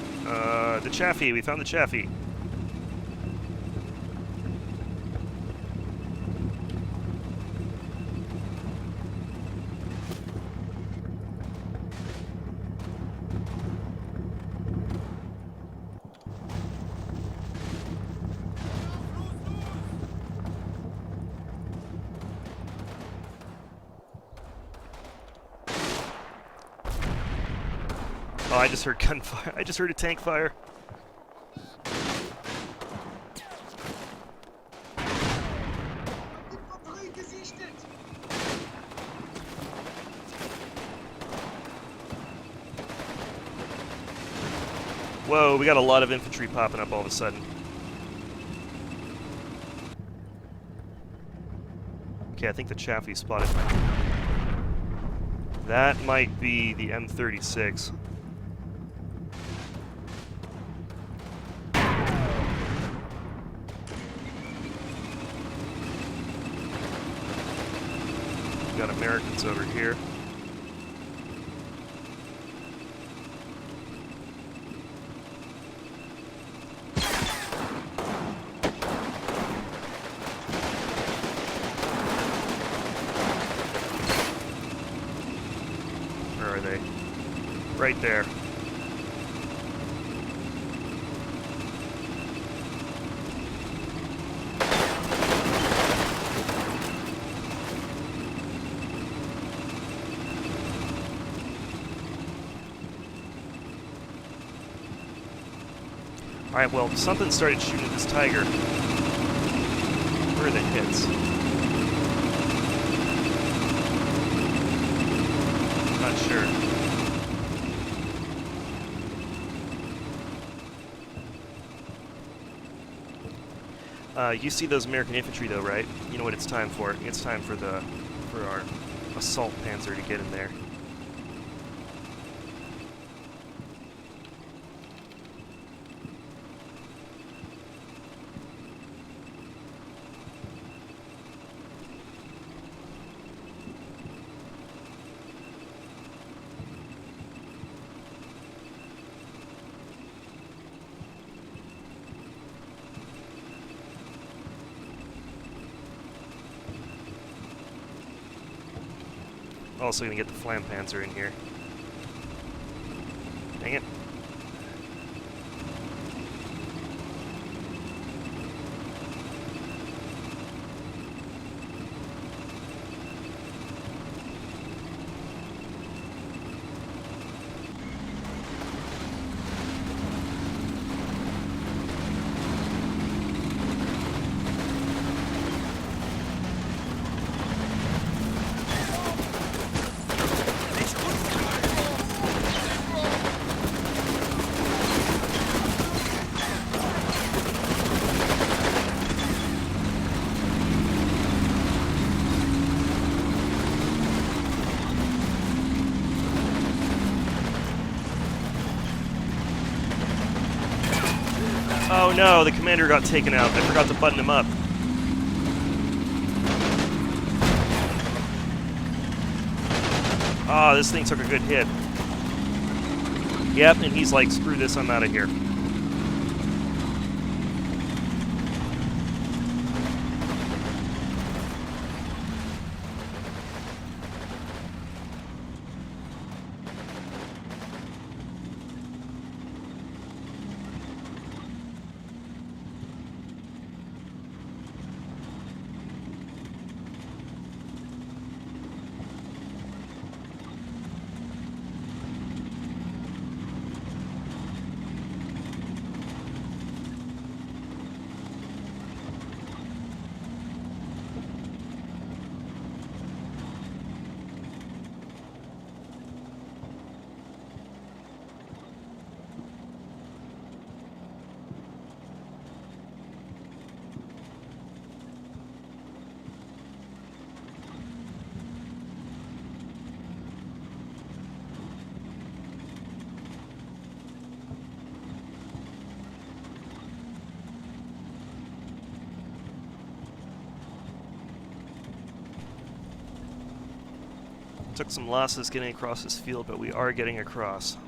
The Chaffee. We found the Chaffee. Oh, I just heard gunfire. I just heard a tank fire. Whoa, we got a lot of infantry popping up all of a sudden. Okay, I think the Chaffee spotted my... That might be the M36. Got Americans over here. Where are they? Right there. Alright, well, something started shooting at this Tiger. Where are the hits? Not sure. You see those American infantry though, right? You know what it's time for. It's time for our assault panzer to get in there. Also gonna get the Flampanzer in here. Dang it. Oh no, the commander got taken out. I forgot to button him up. Ah, this thing took a good hit. Yep, and he's like, screw this, I'm out of here. Took some losses getting across this field, but we are getting across.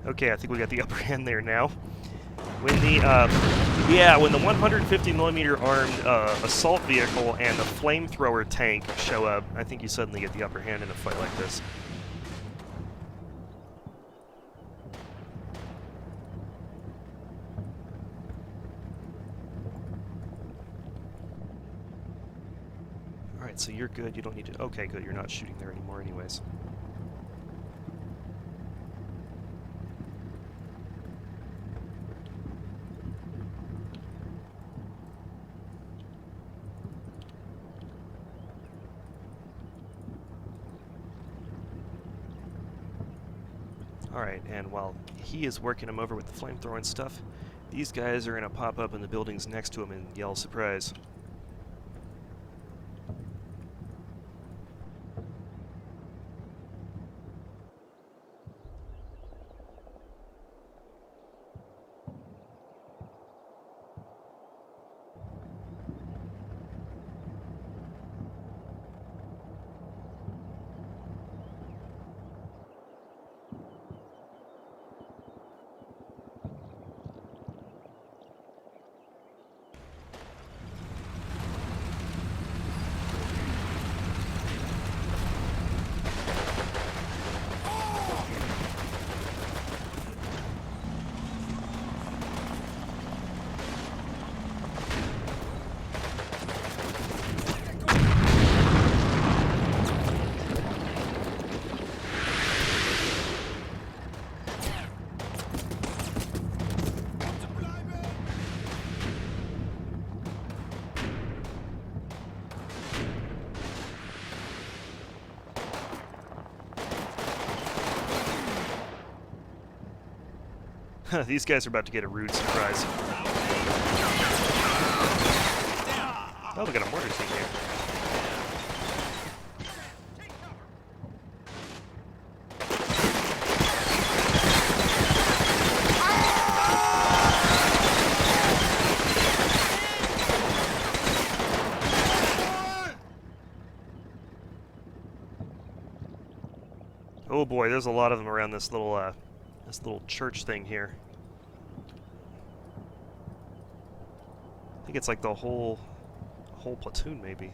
Okay, I think we got the upper hand there now. When the when the 150 millimeter armed assault vehicle and the flamethrower tank show up, I think you suddenly get the upper hand in a fight like this. All right, so you're good. You don't need to. Okay, good. You're not shooting there anymore, anyways. Alright, and while he is working him over with the flamethrower and stuff, these guys are going to pop up in the buildings next to him and yell surprise. These guys are about to get a rude surprise. Oh, we got a mortar team here. Oh boy, there's a lot of them around this little church thing here. I think it's like the whole platoon, maybe.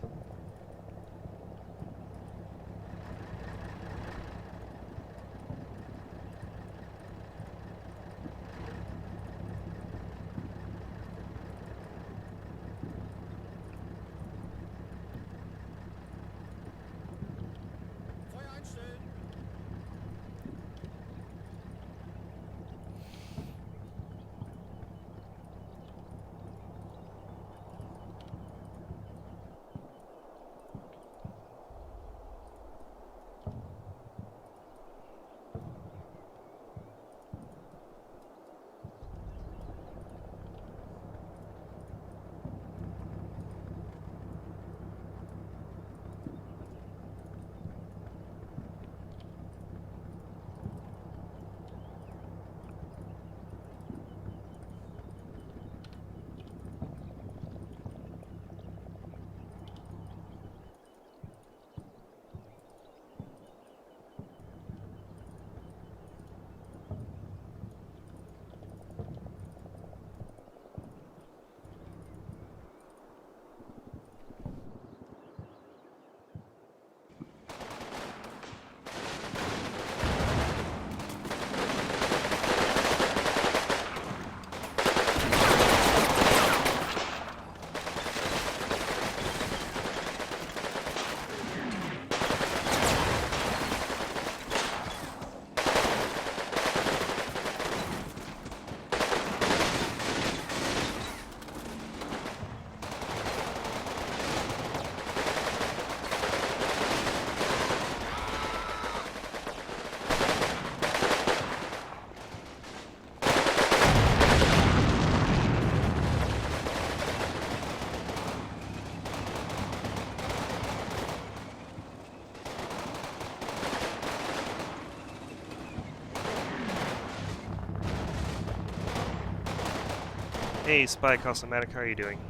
Hey, Spy Cosmetic, how are you doing?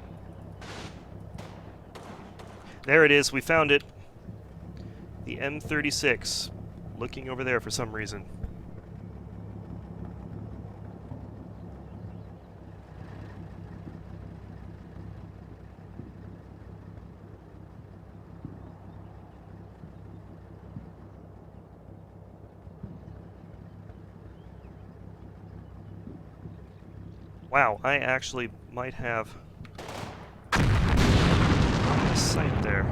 There it is, we found it. The M36. Looking over there for some reason. Wow, I actually might have a sight there.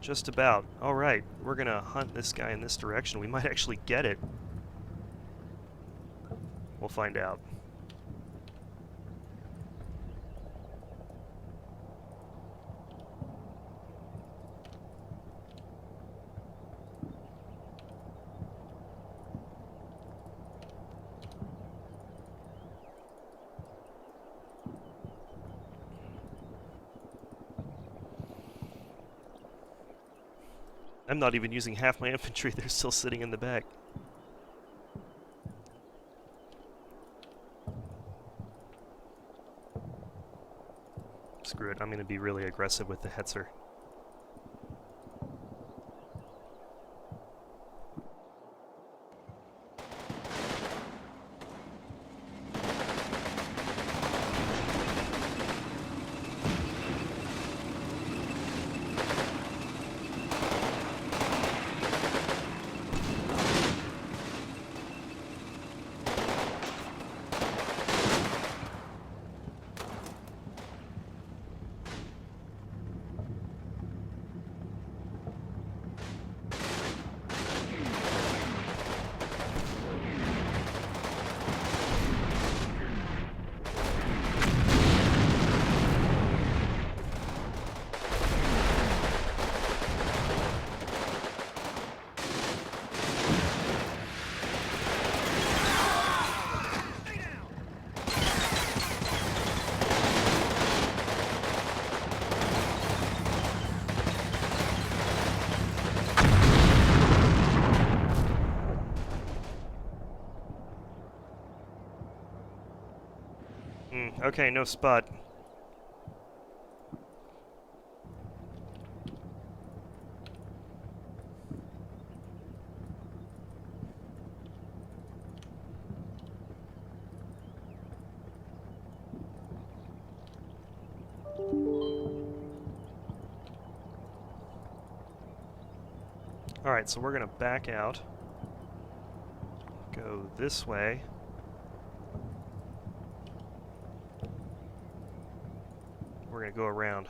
Just about. Alright, we're gonna hunt this guy in this direction. We might actually get it. We'll find out. I'm not even using half my infantry, they're still sitting in the back. Screw it, I'm going to be really aggressive with the Hetzer. Okay, no spot. Alright, so we're going to back out. Go this way. We're going to go around.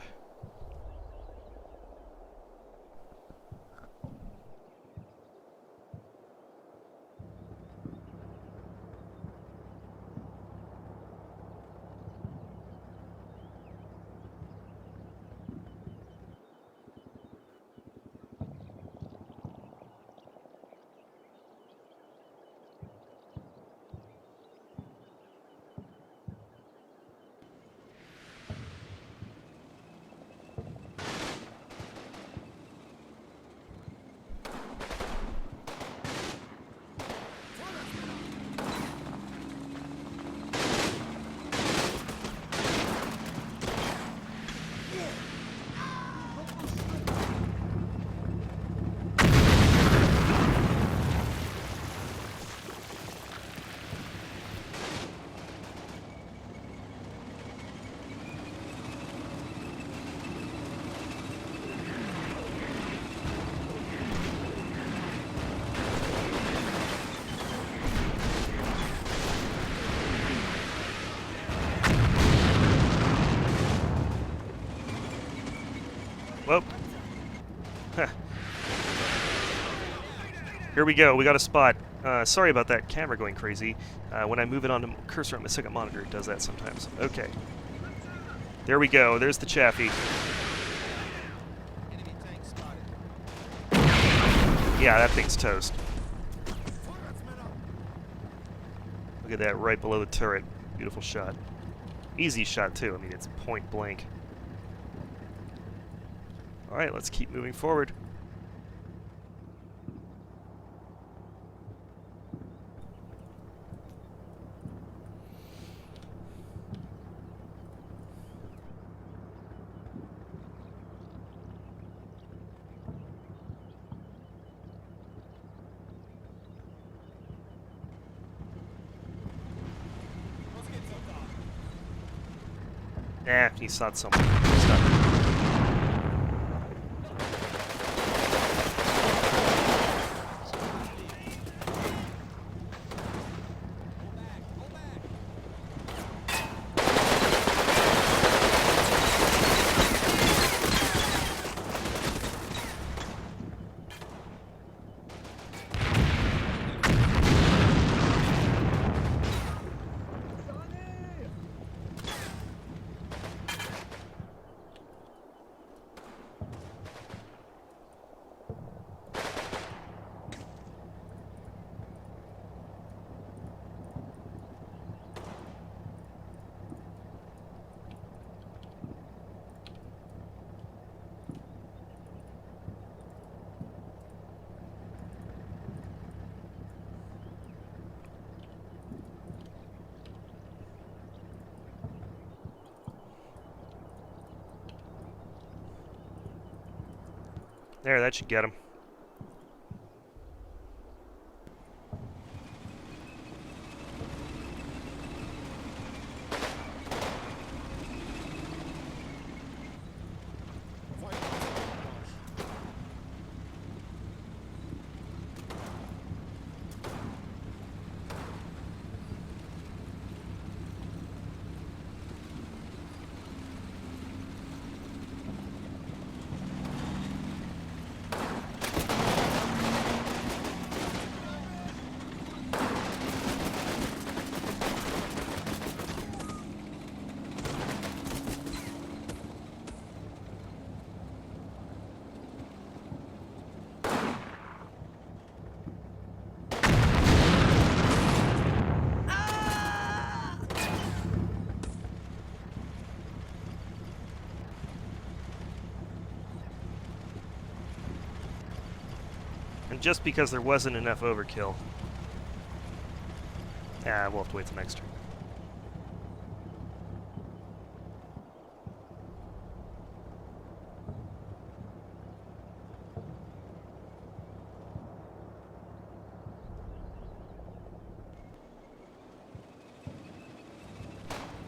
Whoop. Here we go. We got a spot. Sorry about that camera going crazy. When I move it on the cursor on my second monitor, it does that sometimes. Okay. There we go. There's the Chaffee. Yeah, that thing's toast. Look at that right below the turret. Beautiful shot. Easy shot, too. I mean, it's point blank. Alright, let's keep moving forward. Nah, he saw something. Stop. There, that should get him. And just because there wasn't enough overkill. Ah, we'll have to wait till next turn.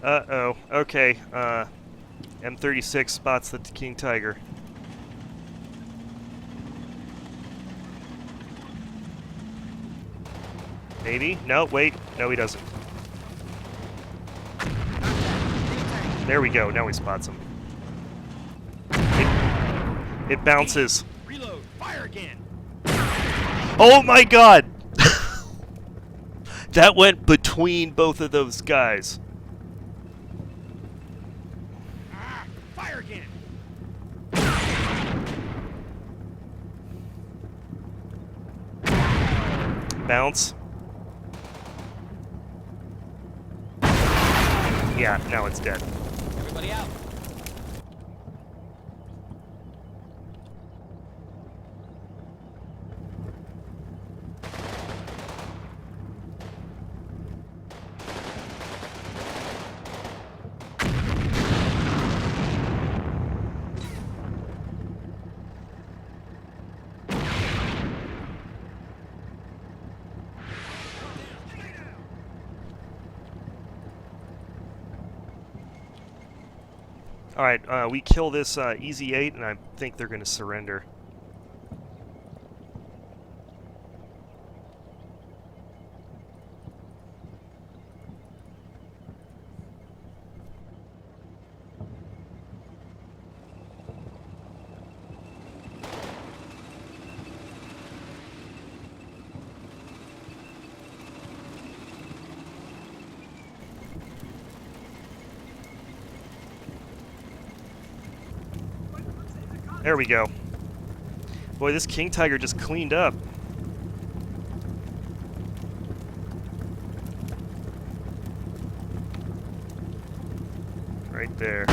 Uh-oh. Okay. M36 spots the King Tiger. Maybe? No, wait. No, he doesn't. There we go. Now he spots him. It bounces. Reload. Fire again. Oh my god! That went between both of those guys. Fire again. Bounce. Yeah, now it's dead. Everybody out. Alright, we kill this Easy 8, and I think they're going to surrender. There we go. Boy, this King Tiger just cleaned up. Right there.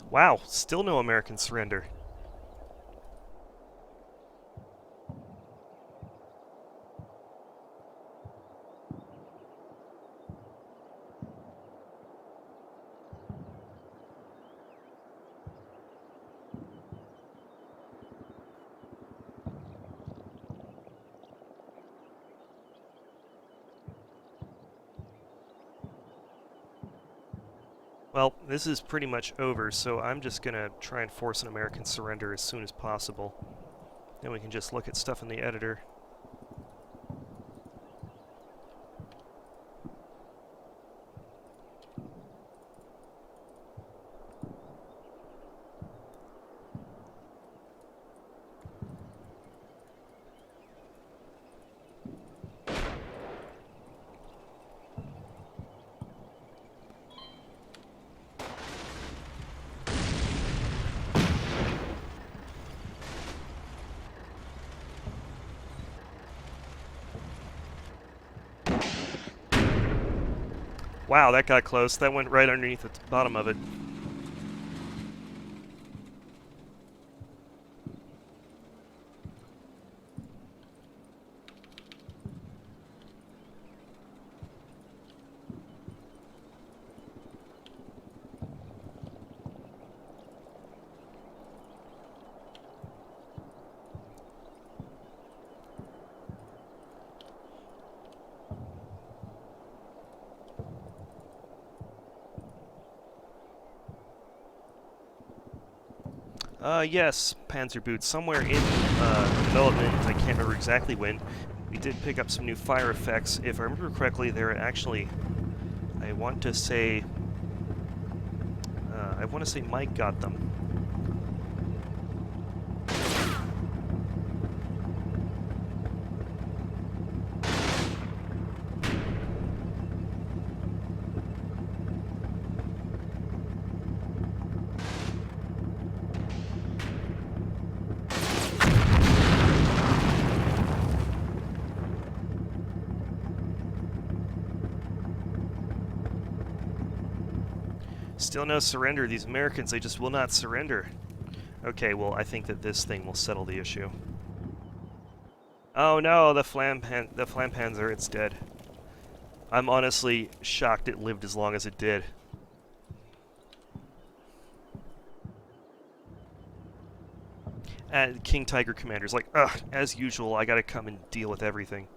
Wow, still no American surrender. Well, this is pretty much over, so I'm just going to try and force an American surrender as soon as possible. Then we can just look at stuff in the editor. Wow, that got close. That went right underneath the bottom of it. Yes, Panzer Boots. Somewhere in development, I can't remember exactly when, we did pick up some new fire effects. If I remember correctly, they're actually, I want to say Mike got them. Still no surrender. These Americans, they just will not surrender. Okay, well, I think that this thing will settle the issue. Oh no, the Flampanzer, it's dead. I'm honestly shocked it lived as long as it did. And King Tiger Commander's like, ugh, as usual, I gotta come and deal with everything.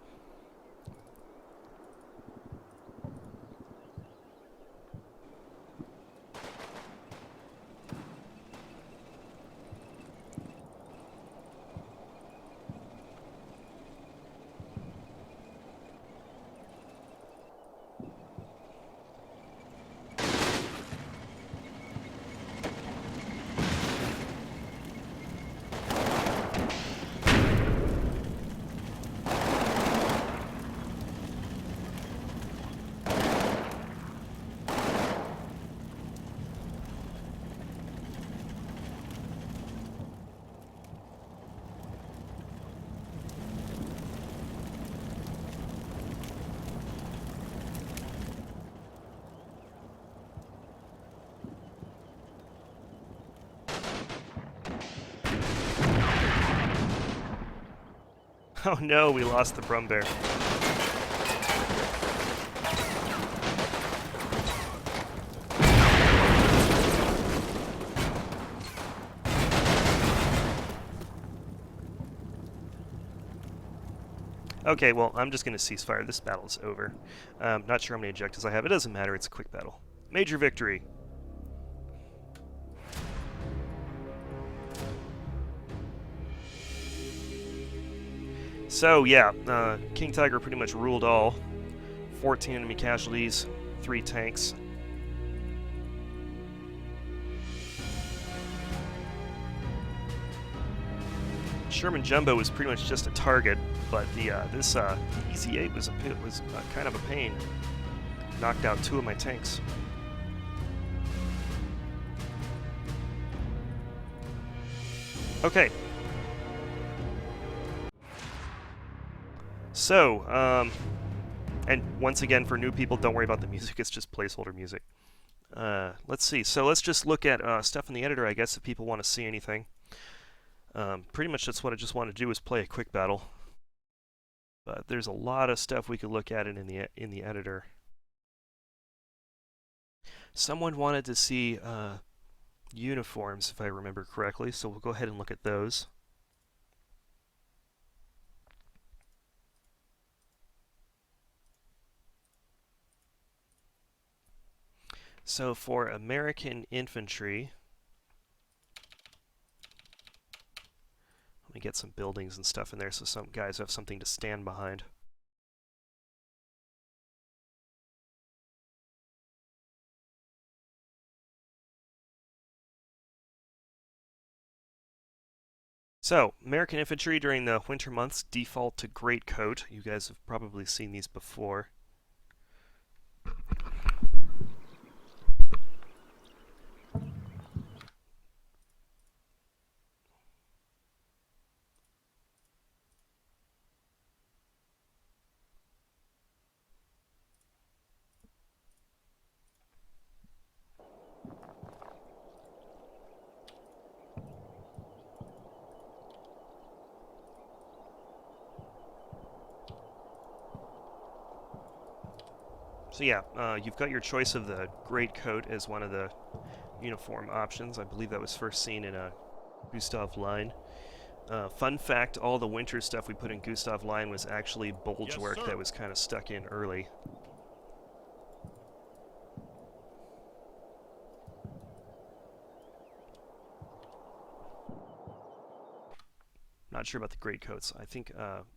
Oh no, we lost the Brum Bear. Okay, well, I'm just going to cease fire. This battle's over. Not sure how many objectives I have. It doesn't matter. It's a quick battle. Major victory. So, yeah, King Tiger pretty much ruled all. 14 enemy casualties, 3 tanks. Sherman Jumbo was pretty much just a target, but this EZ-8 was kind of a pain. Knocked out 2 of my tanks. Okay. So, and once again, for new people, don't worry about the music. It's just placeholder music. Let's see. So let's just look at stuff in the editor, I guess, if people want to see anything. Pretty much that's what I just want to do is play a quick battle. But there's a lot of stuff we could look at in the editor. Someone wanted to see uniforms, if I remember correctly, so we'll go ahead and look at those. So for American infantry, let me get some buildings and stuff in there so some guys have something to stand behind. So, American infantry during the winter months default to greatcoat. You guys have probably seen these before. So yeah, you've got your choice of the greatcoat as one of the uniform options. I believe that was first seen in a Gustav line. Fun fact, all the winter stuff we put in Gustav line was actually bulge work that was kind of stuck in early. Not sure about the greatcoats. I think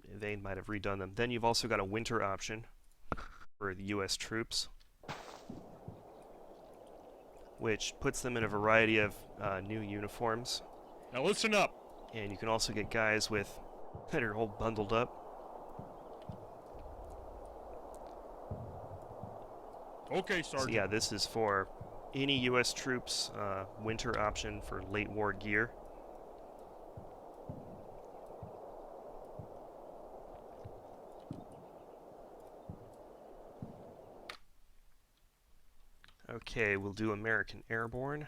they might have redone them. Then you've also got a winter option for the U.S. troops, which puts them in a variety of new uniforms. Now listen up. And you can also get guys with that are all bundled up. Okay, Sergeant. So yeah, this is for any U.S. troops, winter option for late war gear. Okay, we'll do American Airborne.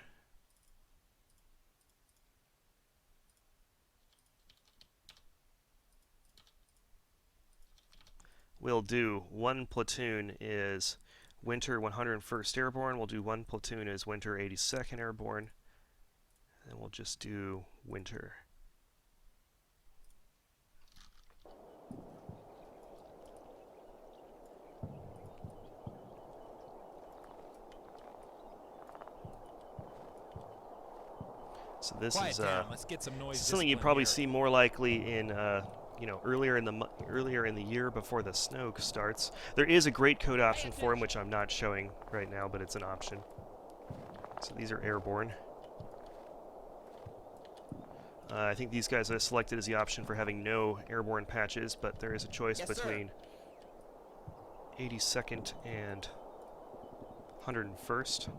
We'll do one platoon is Winter 101st Airborne. We'll do one platoon is Winter 82nd Airborne. And we'll just do Winter. So this Quiet is down. Let's get some noise something you discipline probably here. see more likely in earlier in the year before the snow starts. There is a greatcoat option for him, which I'm not showing right now, but it's an option. So these are airborne. I think these guys are selected as the option for having no airborne patches, but there is a choice between 82nd and 101st.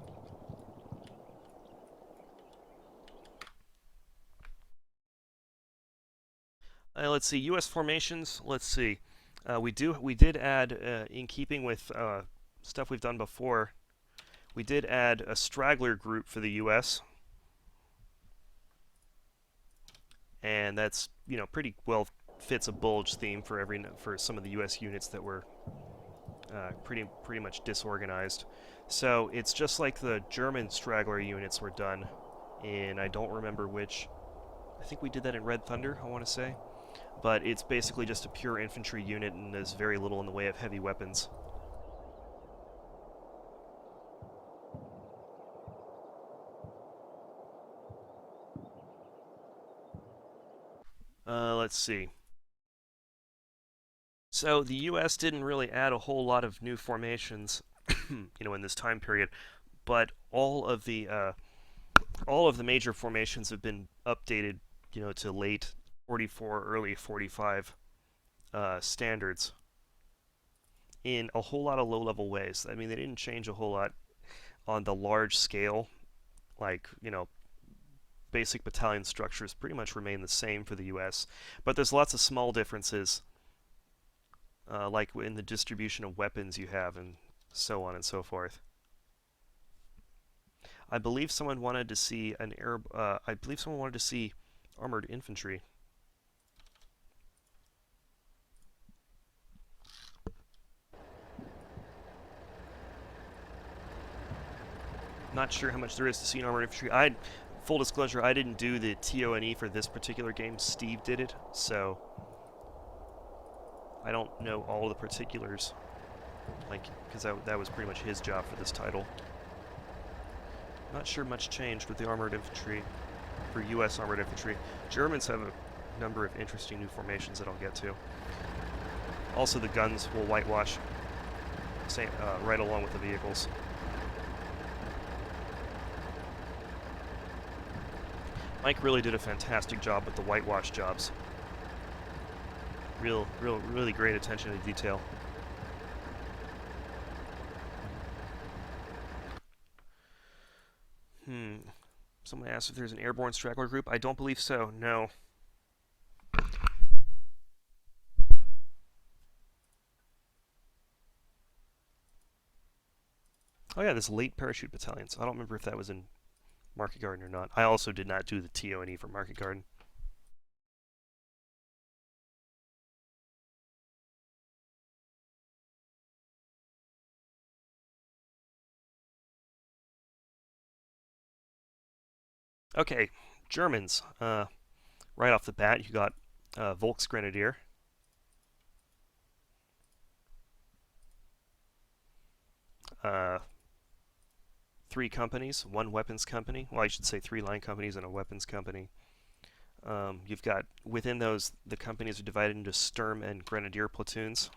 Let's see, U.S. formations. Let's see. We did add, in keeping with stuff we've done before, we did add a straggler group for the U.S. And that's pretty well fits a bulge theme for for some of the U.S. units that were pretty much disorganized. So it's just like the German straggler units were done in, I don't remember which. I think we did that in Red Thunder, I want to say. But it's basically just a pure infantry unit, and there's very little in the way of heavy weapons. Let's see. So the U.S. didn't really add a whole lot of new formations, in this time period, but all of the major formations have been updated, to late 44, early 45 standards in a whole lot of low-level ways. I mean, they didn't change a whole lot on the large scale, like, basic battalion structures pretty much remain the same for the U.S., but there's lots of small differences, like in the distribution of weapons you have, and so on and so forth. I believe someone wanted to see I believe someone wanted to see armored infantry. Not sure how much there is to see in armored infantry. Full disclosure, I didn't do the TONE for this particular game. Steve did it, so I don't know all the particulars, like, because that was pretty much his job for this title. Not sure much changed with the armored infantry for U.S. armored infantry. Germans have a number of interesting new formations that I'll get to. Also, the guns will whitewash right along with the vehicles. Mike really did a fantastic job with the whitewash jobs. Really great attention to detail. Someone asked if there's an airborne straggler group. I don't believe so, no. Oh yeah, there's late parachute battalions. I don't remember if that was in Market Garden or not. I also did not do the TONE for Market Garden. Okay, Germans. Right off the bat, you got Volksgrenadier. Uh, three companies, one weapons company. Well, I should say three line companies and a weapons company. You've got, within those, the companies are divided into Sturm and Grenadier platoons.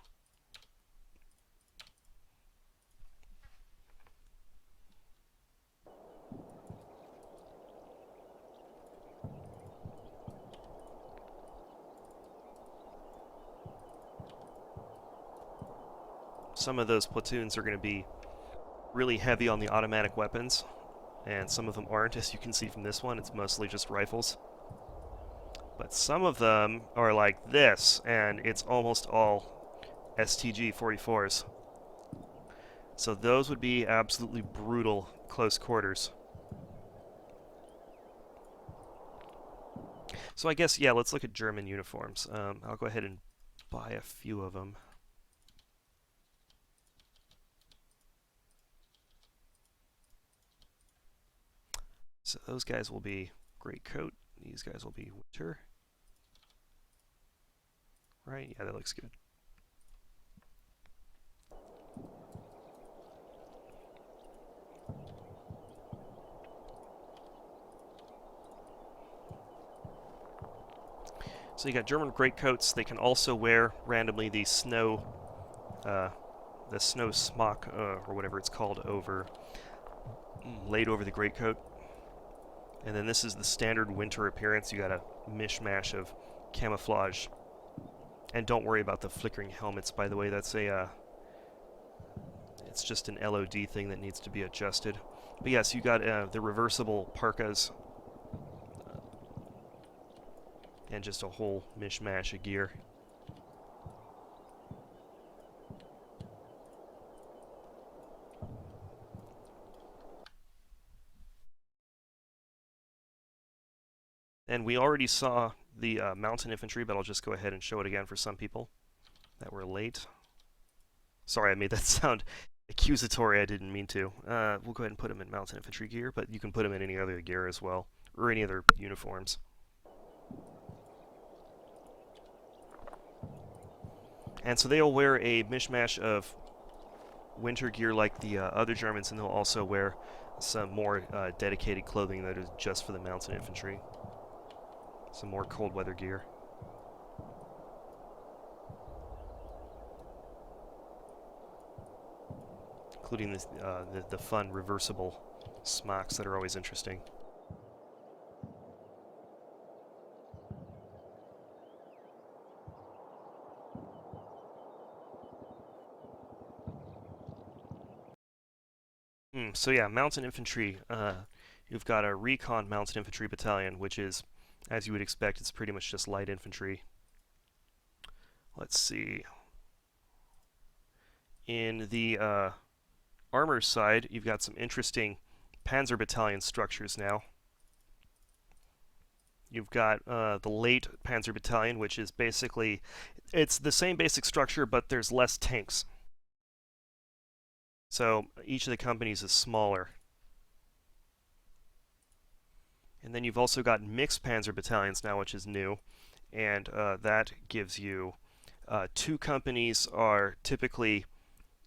Some of those platoons are going to be really heavy on the automatic weapons, and some of them aren't, as you can see from this one. It's mostly just rifles. But some of them are like this, and it's almost all STG 44s. So those would be absolutely brutal close quarters. So I guess, yeah, let's look at German uniforms. I'll go ahead and buy a few of them. So those guys will be great coat. These guys will be winter. Right? Yeah, that looks good. So you got German greatcoats. They can also wear randomly the snow smock, or whatever it's called, laid over the greatcoat. And then this is the standard winter appearance. You got a mishmash of camouflage. And don't worry about the flickering helmets, by the way. That's it's just an LOD thing that needs to be adjusted. But yes, you got the reversible parkas, and just a whole mishmash of gear. And we already saw the mountain infantry, but I'll just go ahead and show it again for some people that were late. Sorry, I made that sound accusatory. I didn't mean to. We'll go ahead and put them in mountain infantry gear, but you can put them in any other gear as well, or any other uniforms. And so they'll wear a mishmash of winter gear like the other Germans, and they'll also wear some more dedicated clothing that is just for the mountain infantry. Some more cold weather gear. Including the fun reversible smocks that are always interesting. So yeah, mountain infantry. You've got a recon mountain infantry battalion, which is, as you would expect, it's pretty much just light infantry. Let's see. In the armor side, you've got some interesting panzer battalion structures now. You've got the late panzer battalion, which is basically, it's the same basic structure, but there's less tanks. So each of the companies is smaller. And then you've also got mixed panzer battalions now, which is new, and that gives you 2 companies are typically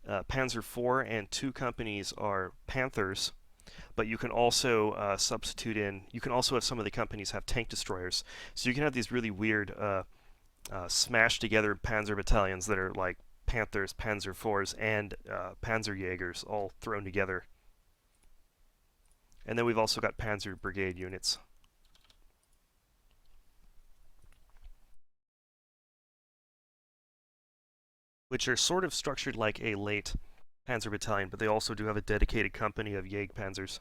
Panzer IV, and 2 companies are Panthers. But you can also substitute in. You can also have some of the companies have tank destroyers, so you can have these really weird smashed together panzer battalions that are like Panthers, Panzer IVs, and Panzerjägers all thrown together. And then we've also got Panzer Brigade units. Which are sort of structured like a late Panzer battalion, but they also do have a dedicated company of Jägerpanzers.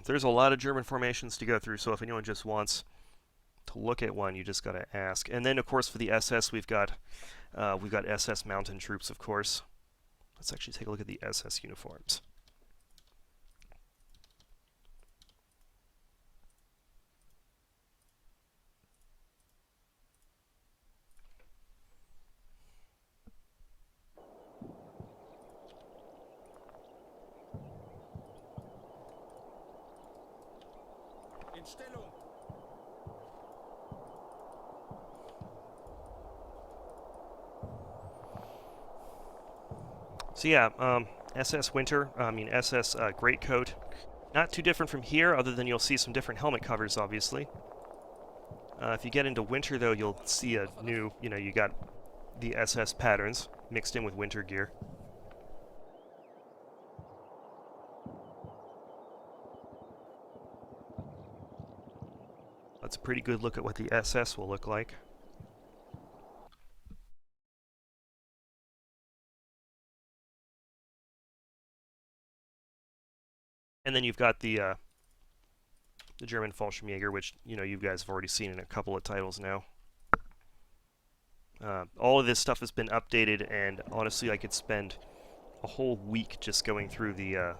There's a lot of German formations to go through, so if anyone just wants to look at one, you just got to ask. And then, of course, for the SS, we've got SS mountain troops, of course. Let's actually take a look at the SS uniforms. In Stellung. So yeah, SS Winter, SS Greatcoat. Not too different from here, other than you'll see some different helmet covers, obviously. If you get into Winter, though, you'll see a new, you got the SS patterns mixed in with winter gear. That's a pretty good look at what the SS will look like. And then you've got the German Fallschirmjäger, which you guys have already seen in a couple of titles now. All of this stuff has been updated, and honestly, I could spend a whole week just going through the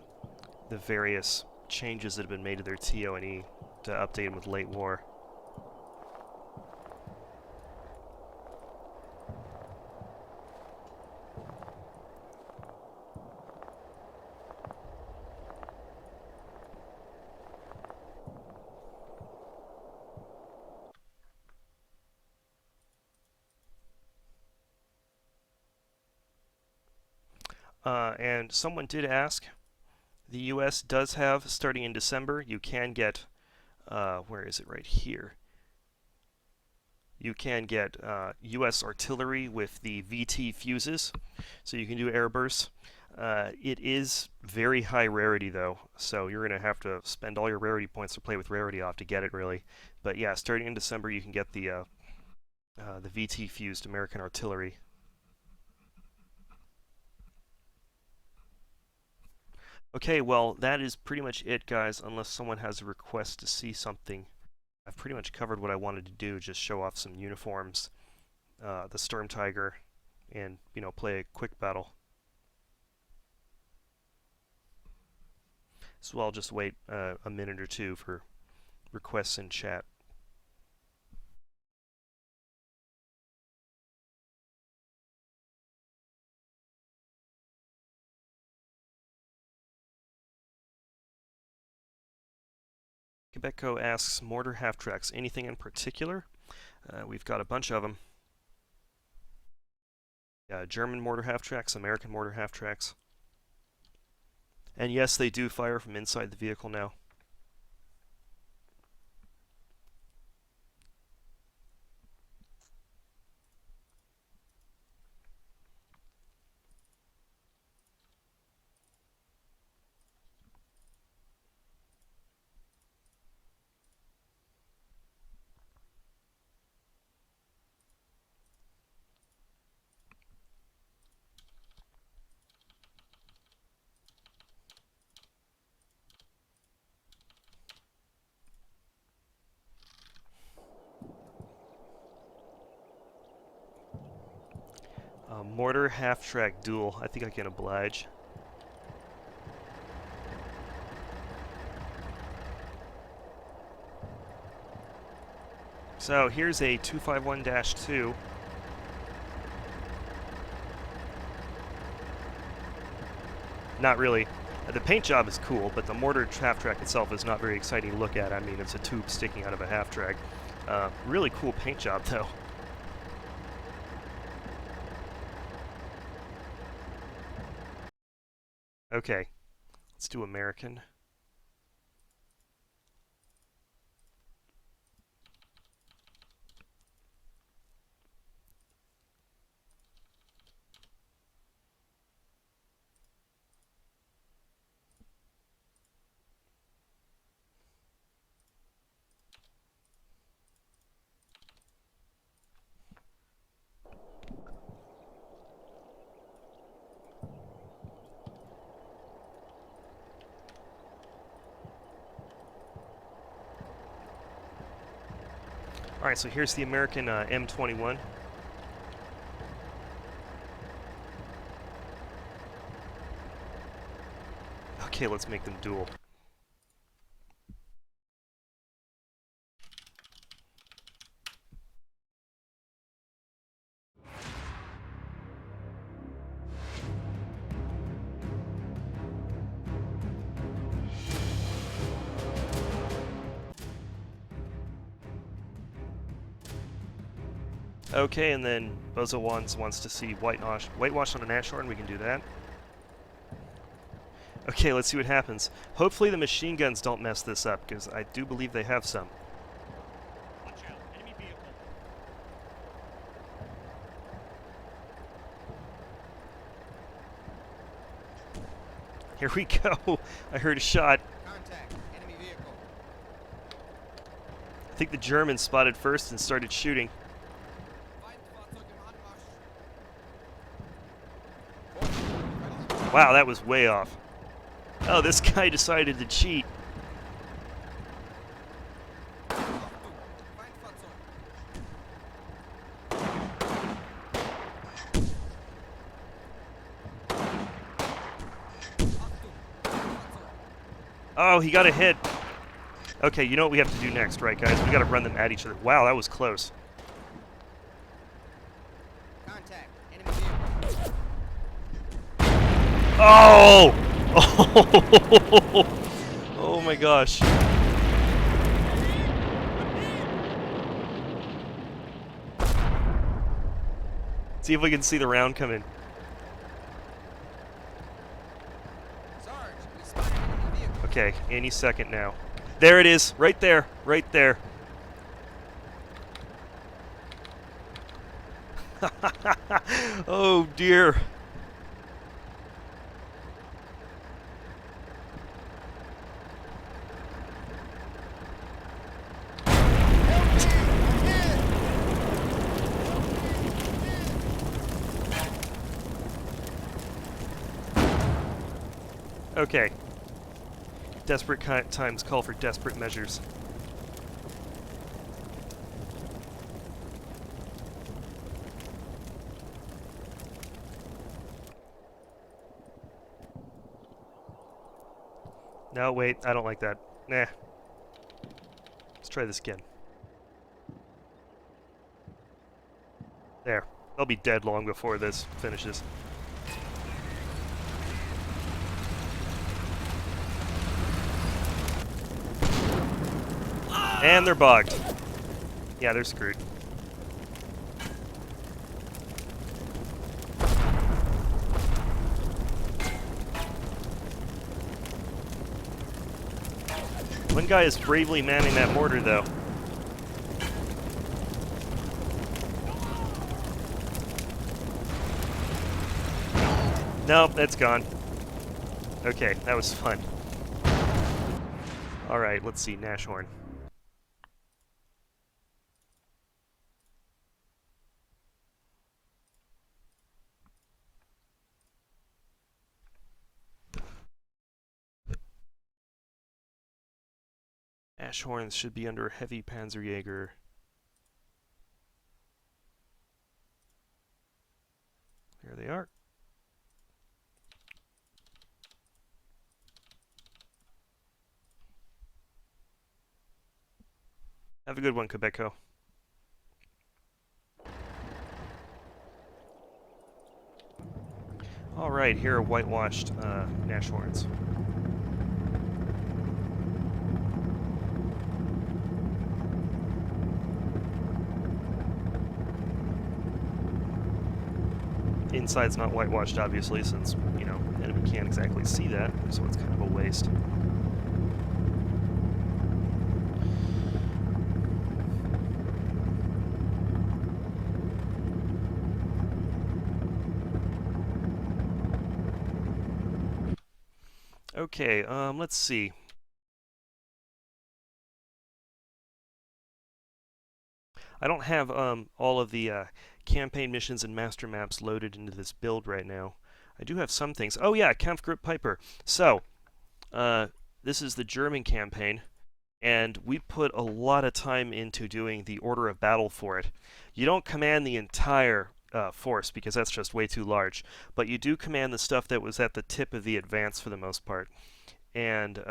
various changes that have been made to their TO&E to update them with late war. And someone did ask, the US does have, starting in December, you can get, where is it right here? You can get US artillery with the VT fuses, so you can do air bursts. It is very high rarity though, so you're going to have to spend all your rarity points to play with rarity off to get it really. But yeah, starting in December you can get the VT fused American artillery. Okay, well, that is pretty much it, guys, unless someone has a request to see something. I've pretty much covered what I wanted to do, just show off some uniforms, the Sturm Tiger, and, play a quick battle. So I'll just wait a minute or two for requests in chat. Quebecco asks, mortar half-tracks, anything in particular? We've got a bunch of them. German mortar half-tracks, American mortar half-tracks. And yes, they do fire from inside the vehicle now. Mortar half-track duel. I think I can oblige. So here's a 251-2. Not really. The paint job is cool, but the mortar half-track itself is not very exciting to look at. I mean, it's a tube sticking out of a half-track. Really cool paint job, though. Okay, let's do American. Alright, so here's the American M21. Okay, let's make them duel. Okay, and then Bozo wants to see whitewash on a Nashorn. We can do that. Okay, let's see what happens. Hopefully the machine guns don't mess this up, because I do believe they have some. Watch out. Enemy vehicle. Here we go. I heard a shot. Contact. Enemy vehicle. I think the Germans spotted first and started shooting. Feindfahrzeug im Anmarsch. Wow, that was way off. Oh, this guy decided to cheat. Achtung. Feindfahrzeug. Achtung. Feindfahrzeug. Oh, he got a hit. Okay, you know what we have to do next, right, guys? We got to run them at each other. Wow, that was close. Contact. Enemy vehicle. Oh! Oh! Oh my gosh. See if we can see the round come in. Sarge, we spotted enemy vehicle. Okay, any second now. There it is, right there, right there. Oh dear. Okay. Desperate times call for desperate measures. No, wait, I don't like that. Nah, let's try this again. There. They'll be dead long before this finishes. And they're bogged. Yeah, they're screwed. One guy is bravely manning that mortar, though. Nope, that's gone. Okay, that was fun. Alright, let's see, Nashorn. Ashhorns should be under heavy Panzerjäger. There they are. Have a good one, Quebeco. Alright, here are whitewashed Nashorns. Inside's not whitewashed, obviously, since, you know, enemy can't exactly see that, so it's kind of a waste. Okay, let's see. I don't have all of the campaign missions and master maps loaded into this build right now. I do have some things. Oh yeah, Kampfgruppe Piper. So, uh, this is the German campaign, and we put a lot of time into doing the order of battle for it. You don't command the entire force because that's just way too large, but you do command the stuff that was at the tip of the advance for the most part. And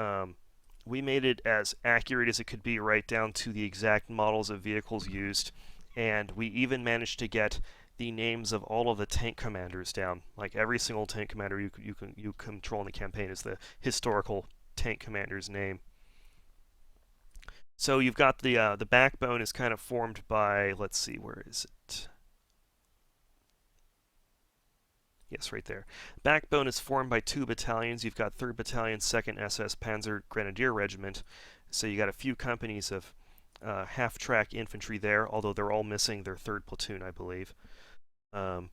we made it as accurate as it could be, right down to the exact models of vehicles used, and we even managed to get the names of all of the tank commanders down. Like every single tank commander you control in the campaign is the historical tank commander's name. So you've got the backbone is kind of formed by, let's see, where is it? Yes, right there. Backbone is formed by two battalions. You've got 3rd Battalion, 2nd SS Panzer Grenadier Regiment. So you got a few companies of half-track infantry there, although they're all missing their 3rd platoon, I believe. Um,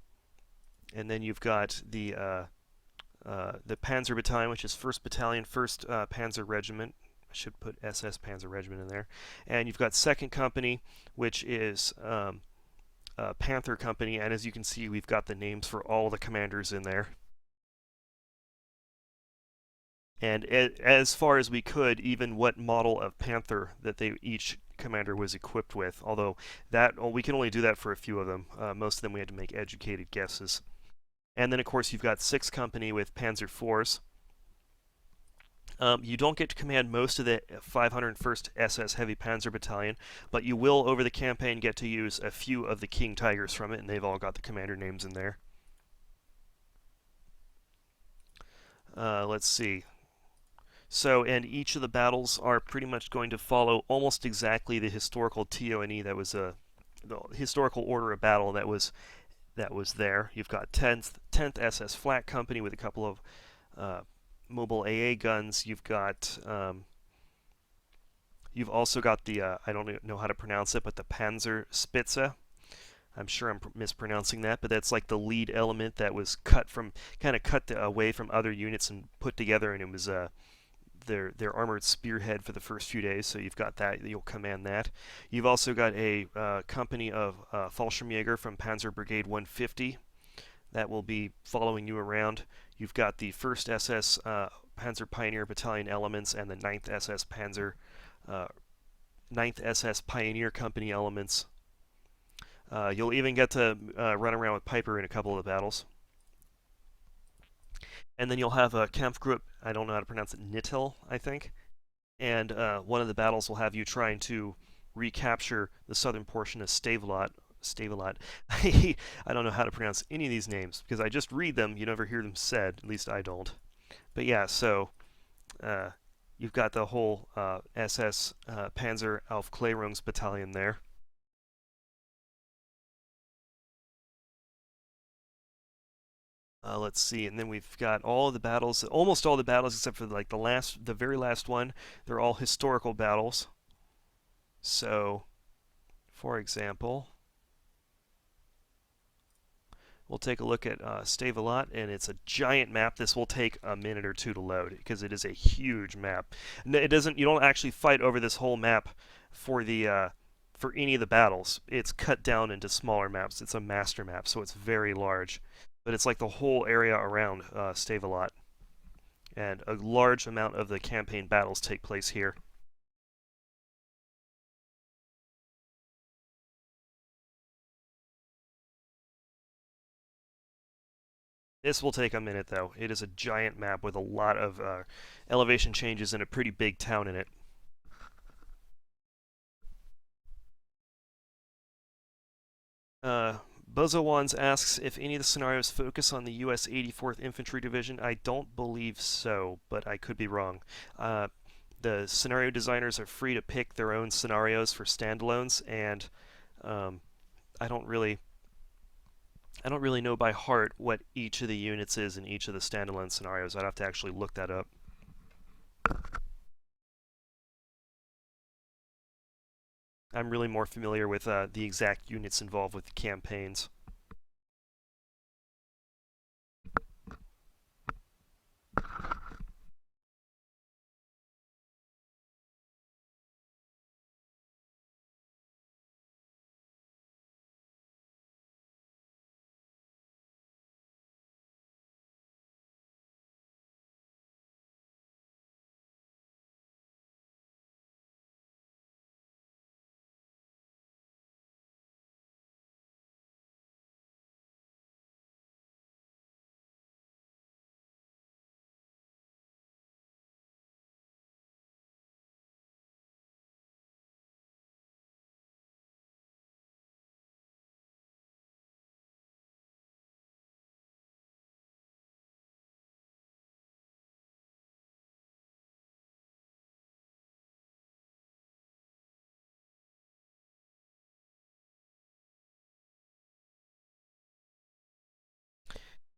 and then you've got the Panzer Battalion, which is 1st Battalion, 1st Panzer Regiment. I should put SS Panzer Regiment in there. And you've got 2nd Company, which is Panther Company, and as you can see, we've got the names for all the commanders in there. And as far as we could, even what model of Panther that each commander was equipped with. Although we can only do that for a few of them. Most of them we had to make educated guesses. And then, of course, you've got 6th Company with Panzer IVs. You don't get to command most of the 501st SS Heavy Panzer Battalion, but you will, over the campaign, get to use a few of the King Tigers from it, and they've all got the commander names in there. Let's see. So, and each of the battles are pretty much going to follow almost exactly the historical TONE that was the historical order of battle that was there. You've got 10th SS Flak Company with a couple of mobile AA guns. You've also got the I don't know how to pronounce it, but the Panzer Spitze. I'm sure I'm mispronouncing that, but that's like the lead element that was cut away from other units and put together, and it was their armored spearhead for the first few days. So you've got that; you'll command that. You've also got a company of Fallschirmjäger from Panzer Brigade 150 that will be following you around. You've got the 1st SS Panzer Pioneer Battalion elements and the 9th SS uh, 9th SS Pioneer Company elements. You'll even get to run around with Piper in a couple of the battles. And then you'll have a Kampfgruppe, I don't know how to pronounce it, Nittel, I think. And one of the battles will have you trying to recapture the southern portion of Stavelot. Stavelot. I don't know how to pronounce any of these names because I just read them. You never hear them said. At least I don't. But yeah, so uh, you've got the whole SS Panzer Aufklärungs battalion there. Let's see, and then we've got all the battles, almost all the battles except for like the very last one. They're all historical battles. So, for example, we'll take a look at Stavelot, and it's a giant map. This will take a minute or two to load because it is a huge map. It doesn't. You don't actually fight over this whole map for the for any of the battles. It's cut down into smaller maps. It's a master map, so it's very large. But it's like the whole area around Stavelot, and a large amount of the campaign battles take place here. This will take a minute though. It is a giant map with a lot of elevation changes and a pretty big town in it. Uh, Bozowans asks if any of the scenarios focus on the U.S. 84th Infantry Division. I don't believe so, but I could be wrong. Uh, the scenario designers are free to pick their own scenarios for standalones, and um, I don't really, I don't really know by heart what each of the units is in each of the standalone scenarios. I'd have to actually look that up. I'm really more familiar with the exact units involved with the campaigns.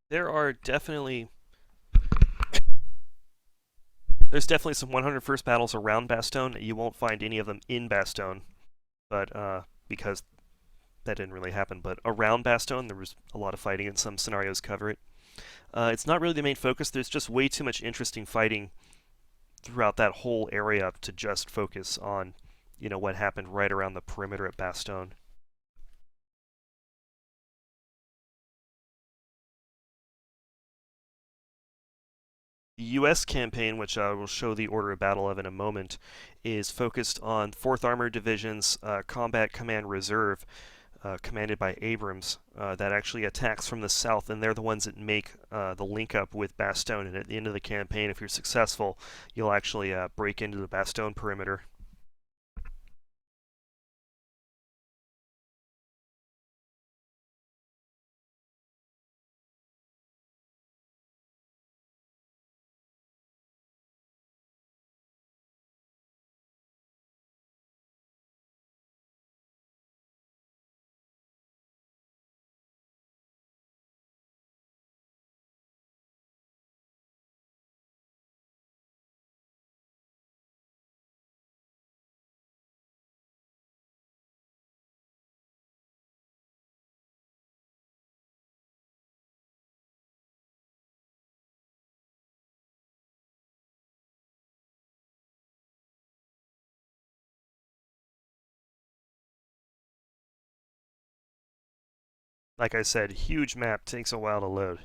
There are definitely there's definitely some 101st battles around Bastogne. You won't find any of them in Bastogne, but because that didn't really happen. But around Bastogne, there was a lot of fighting, and some scenarios cover it. It's not really the main focus. There's just way too much interesting fighting throughout that whole area to just focus on, what happened right around the perimeter at Bastogne. The U.S. campaign, which I will show the order of battle of in a moment, is focused on 4th Armored Division's Combat Command Reserve, commanded by Abrams, that actually attacks from the south, and they're the ones that make the link up with Bastogne. And at the end of the campaign, if you're successful, you'll actually break into the Bastogne perimeter. Like I said, huge map, takes a while to load.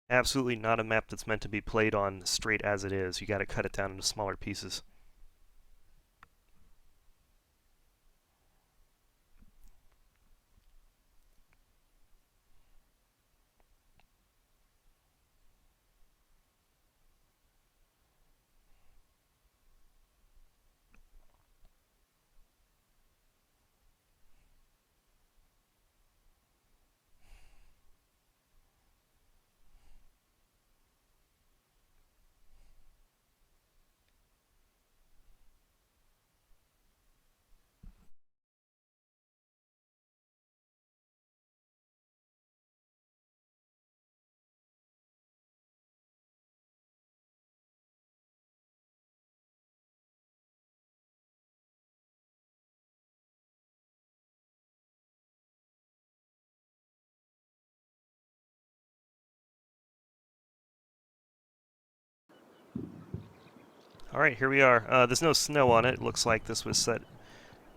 Absolutely not a map that's meant to be played on straight as it is. You got to cut it down into smaller pieces. All right, here we are. There's no snow on it. It looks like this was set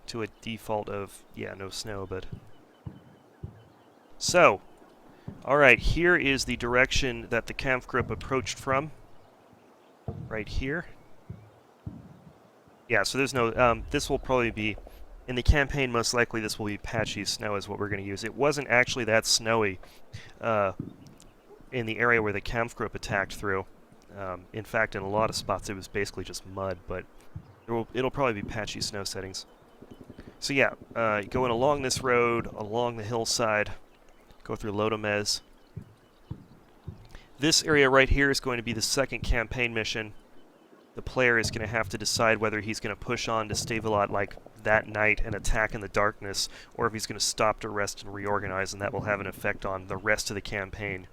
to a default of, yeah, no snow, but... So, all right, here is the direction that the Kampfgruppe approached from. Right here. Yeah, so there's no, this will probably be, in the campaign, most likely this will be patchy snow is what we're going to use. It wasn't actually that snowy uh, in the area where the Kampfgruppe attacked through. In fact, in a lot of spots it was basically just mud, but it'll probably be patchy snow settings. So yeah, going along this road, along the hillside, go through Lodomez. This area right here is going to be the second campaign mission. The player is going to have to decide whether he's going to push on to Stavelot like that night and attack in the darkness, or if he's going to stop to rest and reorganize, and that will have an effect on the rest of the campaign.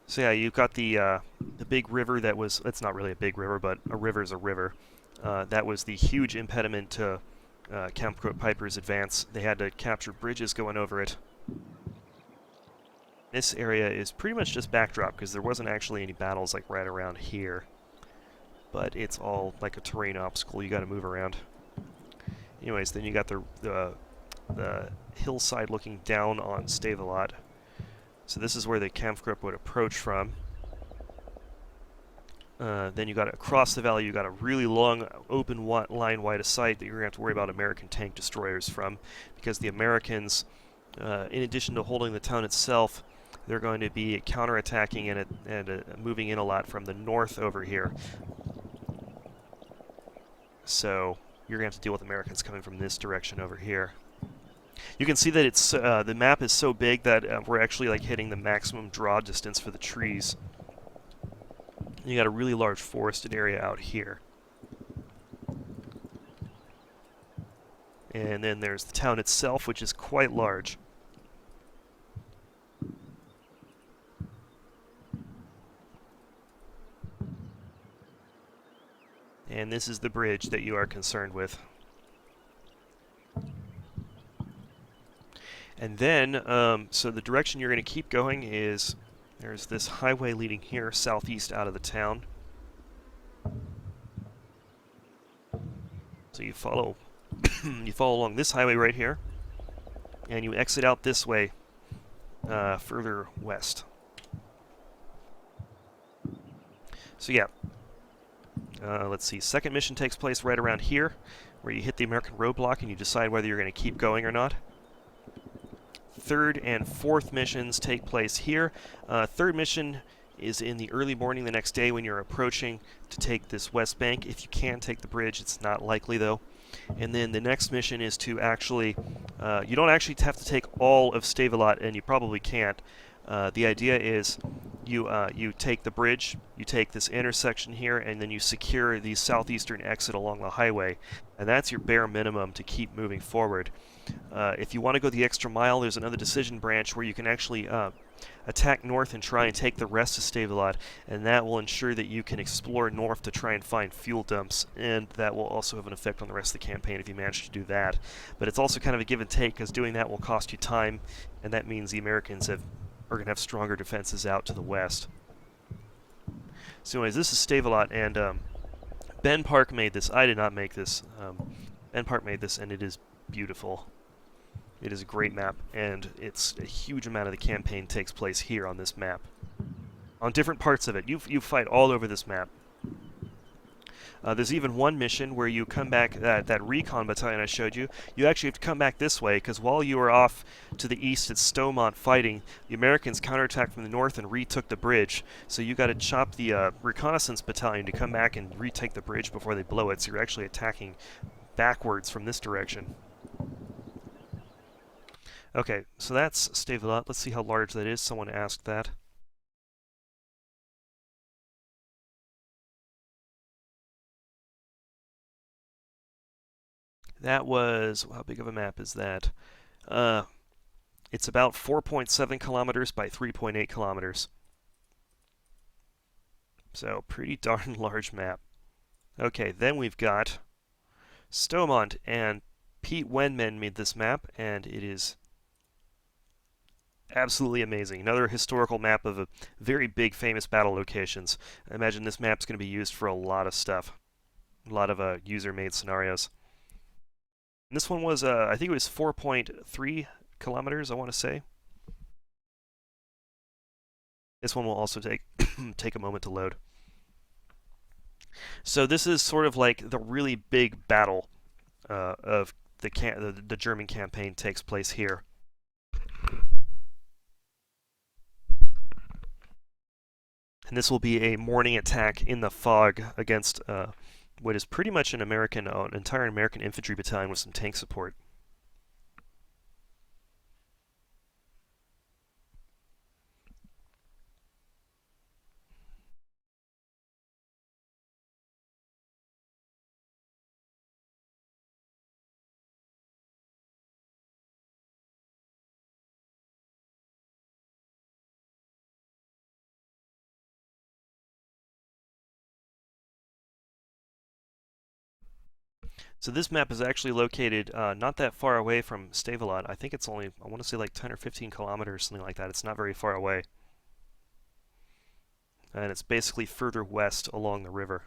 So yeah, you've got the big river that was, it's not really a big river, but a river is a river. That was the huge impediment to Kampfgruppe Piper's advance. They had to capture bridges going over it. This area is pretty much just backdrop because there wasn't actually any battles like right around here. But it's all like a terrain obstacle you got to move around. Anyways, then you got the hillside looking down on Stavelot. So this is where the Kampfgruppe would approach from. Then you got across the valley, you got a really long open line wide of sight that you're going to have to worry about American tank destroyers from, because the Americans, in addition to holding the town itself, they're going to be counterattacking and moving in a lot from the north over here. So you're going to have to deal with Americans coming from this direction over here. You can see that it's the map is so big that we're actually like hitting the maximum draw distance for the trees. You got a really large forested area out here. And then there's the town itself, which is quite large. And this is the bridge that you are concerned with. And then, so the direction you're going to keep going is, there's this highway leading here southeast out of the town. So you follow, you follow along this highway right here, and you exit out this way further west. So yeah, let's see, second mission takes place right around here, where you hit the American roadblock and you decide whether you're going to keep going or not. Third and fourth missions take place here. Third mission is in the early morning the next day when you're approaching to take this west bank. If you can take the bridge, it's not likely though. And then the next mission is to actually, you don't actually have to take all of Stavelot, and you probably can't. The idea is you take the bridge, you take this intersection here, and then you secure the southeastern exit along the highway. And that's your bare minimum to keep moving forward. If you want to go the extra mile, there's another decision branch where you can actually attack north and try and take the rest of Stavelot, and that will ensure that you can explore north to try and find fuel dumps, and that will also have an effect on the rest of the campaign if you manage to do that. But it's also kind of a give and take, because doing that will cost you time, and that means the Americans are going to have stronger defenses out to the west. So anyways, this is Stavelot, and Ben Park made this. I did not make this. Ben Park made this, and it is beautiful. It is a great map, and it's a huge amount of the campaign takes place here on this map. On different parts of it. You fight all over this map. There's even one mission where you come back, that recon battalion I showed you, you actually have to come back this way, because while you were off to the east at Stomont fighting, the Americans counterattacked from the north and retook the bridge. So you got to chop the reconnaissance battalion to come back and retake the bridge before they blow it, so you're actually attacking backwards from this direction. Okay, so that's Stavelot. Let's see how large that is. Someone asked that. That was, how big of a map is that? It's about 4.7 kilometers by 3.8 kilometers. So, pretty darn large map. Okay, then we've got Stomont, and Pete Wenman made this map, and it is Absolutely amazing. Another historical map of a very big, famous battle locations. I imagine this map's going to be used for a lot of stuff, a lot of user-made scenarios. And this one was, I think it was 4.3 kilometers, I want to say. This one will also take take a moment to load. So this is sort of like the really big battle of the German campaign takes place here. And this will be a morning attack in the fog against what is pretty much an entire American infantry battalion with some tank support. So this map is actually located not that far away from Stavelot. I think it's only, I want to say like 10 or 15 kilometers, something like that. It's not very far away. And it's basically further west along the river.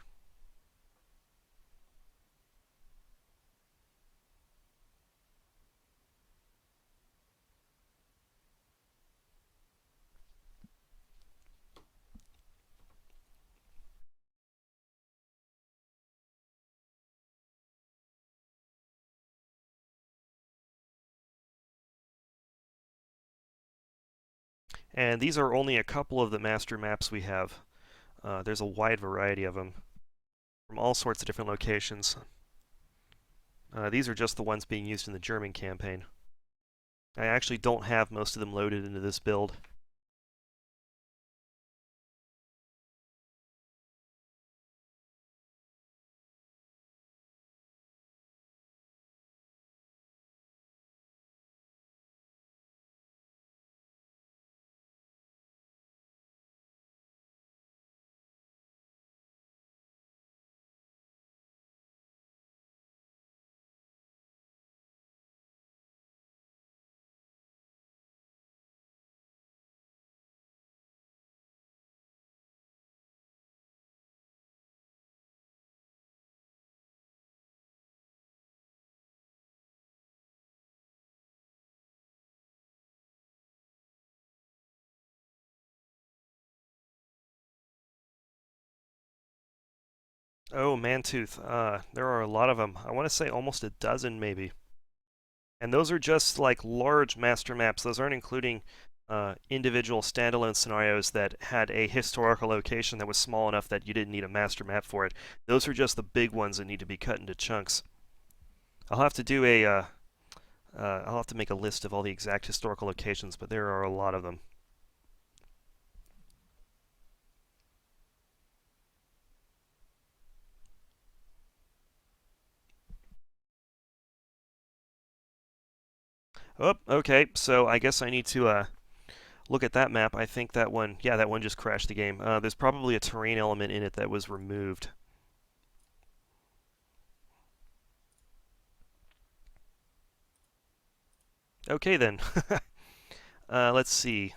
And these are only a couple of the master maps we have. There's a wide variety of them from all sorts of different locations. These are just the ones being used in the German campaign. I actually don't have most of them loaded into this build. Oh, Mantooth. There are a lot of them. I want to say almost a dozen, maybe. And those are just like large master maps. Those aren't including individual standalone scenarios that had a historical location that was small enough that you didn't need a master map for it. Those are just the big ones that need to be cut into chunks. I'll have to do I'll have to make a list of all the exact historical locations, but there are a lot of them. Oh, okay. So I guess I need to look at that map. I think that one, yeah, that one just crashed the game. There's probably a terrain element in it that was removed. Okay then. Let's see.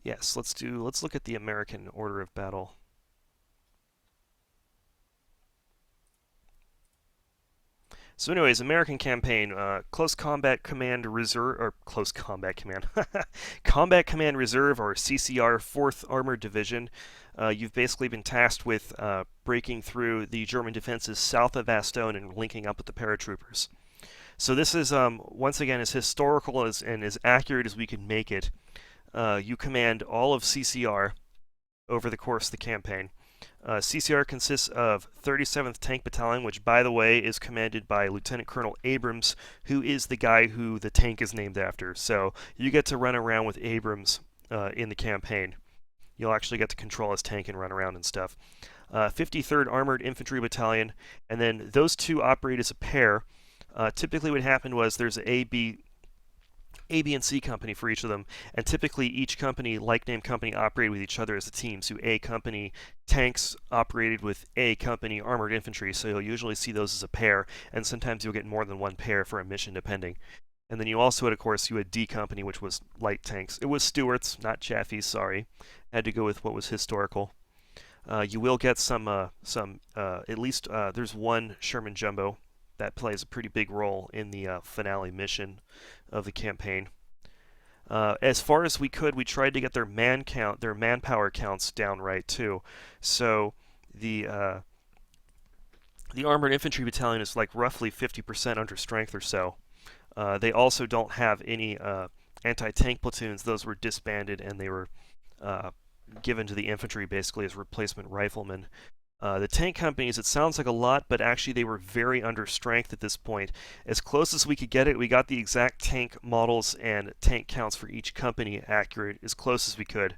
Yes, let's look at the American order of battle. So anyways, American campaign, close combat command reserve, or close combat command, combat command reserve, or CCR 4th Armored Division. You've basically been tasked with breaking through the German defenses south of Bastogne and linking up with the paratroopers. So this is, once again, as historical and as accurate as we can make it. You command all of CCR over the course of the campaign. CCR consists of 37th Tank Battalion, which, by the way, is commanded by Lieutenant Colonel Abrams, who is the guy who the tank is named after. So you get to run around with Abrams in the campaign. You'll actually get to control his tank and run around and stuff. 53rd Armored Infantry Battalion, and then those two operate as a pair. Typically what happened was there's a B A, B, and C company for each of them, and typically each company, like name company, operated with each other as a team. So A company tanks operated with A company armored infantry, so you'll usually see those as a pair, and sometimes you'll get more than one pair for a mission depending. And then you also had, of course, you had D company, which was light tanks. It was Stuarts, not Chaffees, sorry. Had to go with what was historical. You will get at least there's one Sherman Jumbo that plays a pretty big role in the finale mission of the campaign. As far as we could, we tried to get their manpower counts down right too. So the uh, the armored infantry battalion is like roughly 50% under strength or so. They also don't have any anti-tank platoons. Those were disbanded and they were uh, given to the infantry basically as replacement riflemen. The tank companies, it sounds like a lot, but actually they were very under strength at this point. As close as we could get it, we got the exact tank models and tank counts for each company accurate, as close as we could.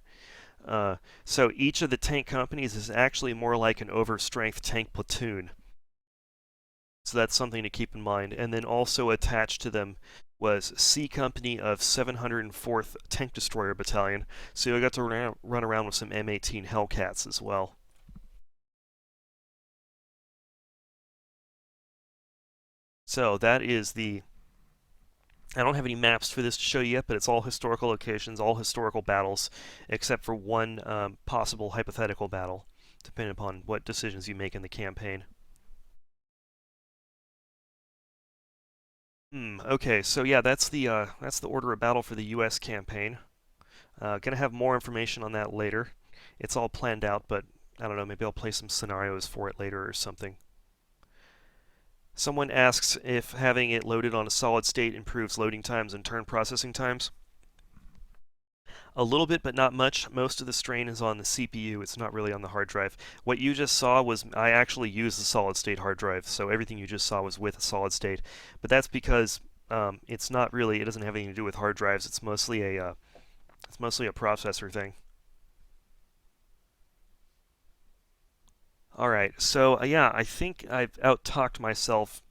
So each of the tank companies is actually more like an overstrength tank platoon. So that's something to keep in mind. And then also attached to them was C Company of 704th Tank Destroyer Battalion. So you got to run around with some M18 Hellcats as well. So that is the. I don't have any maps for this to show you yet, but it's all historical locations, all historical battles, except for one possible hypothetical battle, depending upon what decisions you make in the campaign. Okay, so yeah, that's the order of battle for the U.S. campaign. Gonna have more information on that later. It's all planned out, but I don't know, maybe I'll play some scenarios for it later or something. Someone asks if having it loaded on a solid state improves loading times and turn processing times. A little bit, but not much. Most of the strain is on the CPU. It's not really on the hard drive. What you just saw was I actually used the solid state hard drive, so everything you just saw was with a solid state. But that's because it's not really. It doesn't have anything to do with hard drives. It's mostly a processor thing. All right. So yeah, I think I've out-talked myself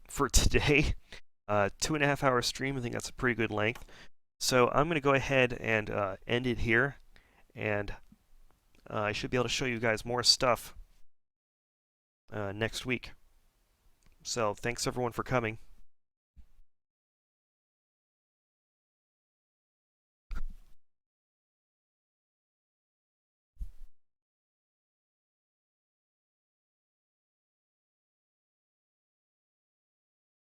for today. 2.5 hour stream. I think that's a pretty good length. So I'm going to go ahead and end it here, and I should be able to show you guys more stuff next week. So thanks everyone for coming.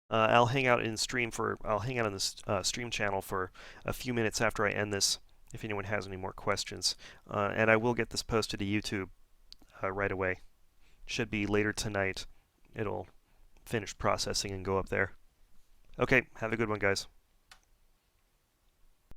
I'll hang out on this stream channel for a few minutes after I end this, if anyone has any more questions. And I will get this posted to YouTube right away. Should be later tonight. It'll finish processing and go up there. Okay, have a good one, guys.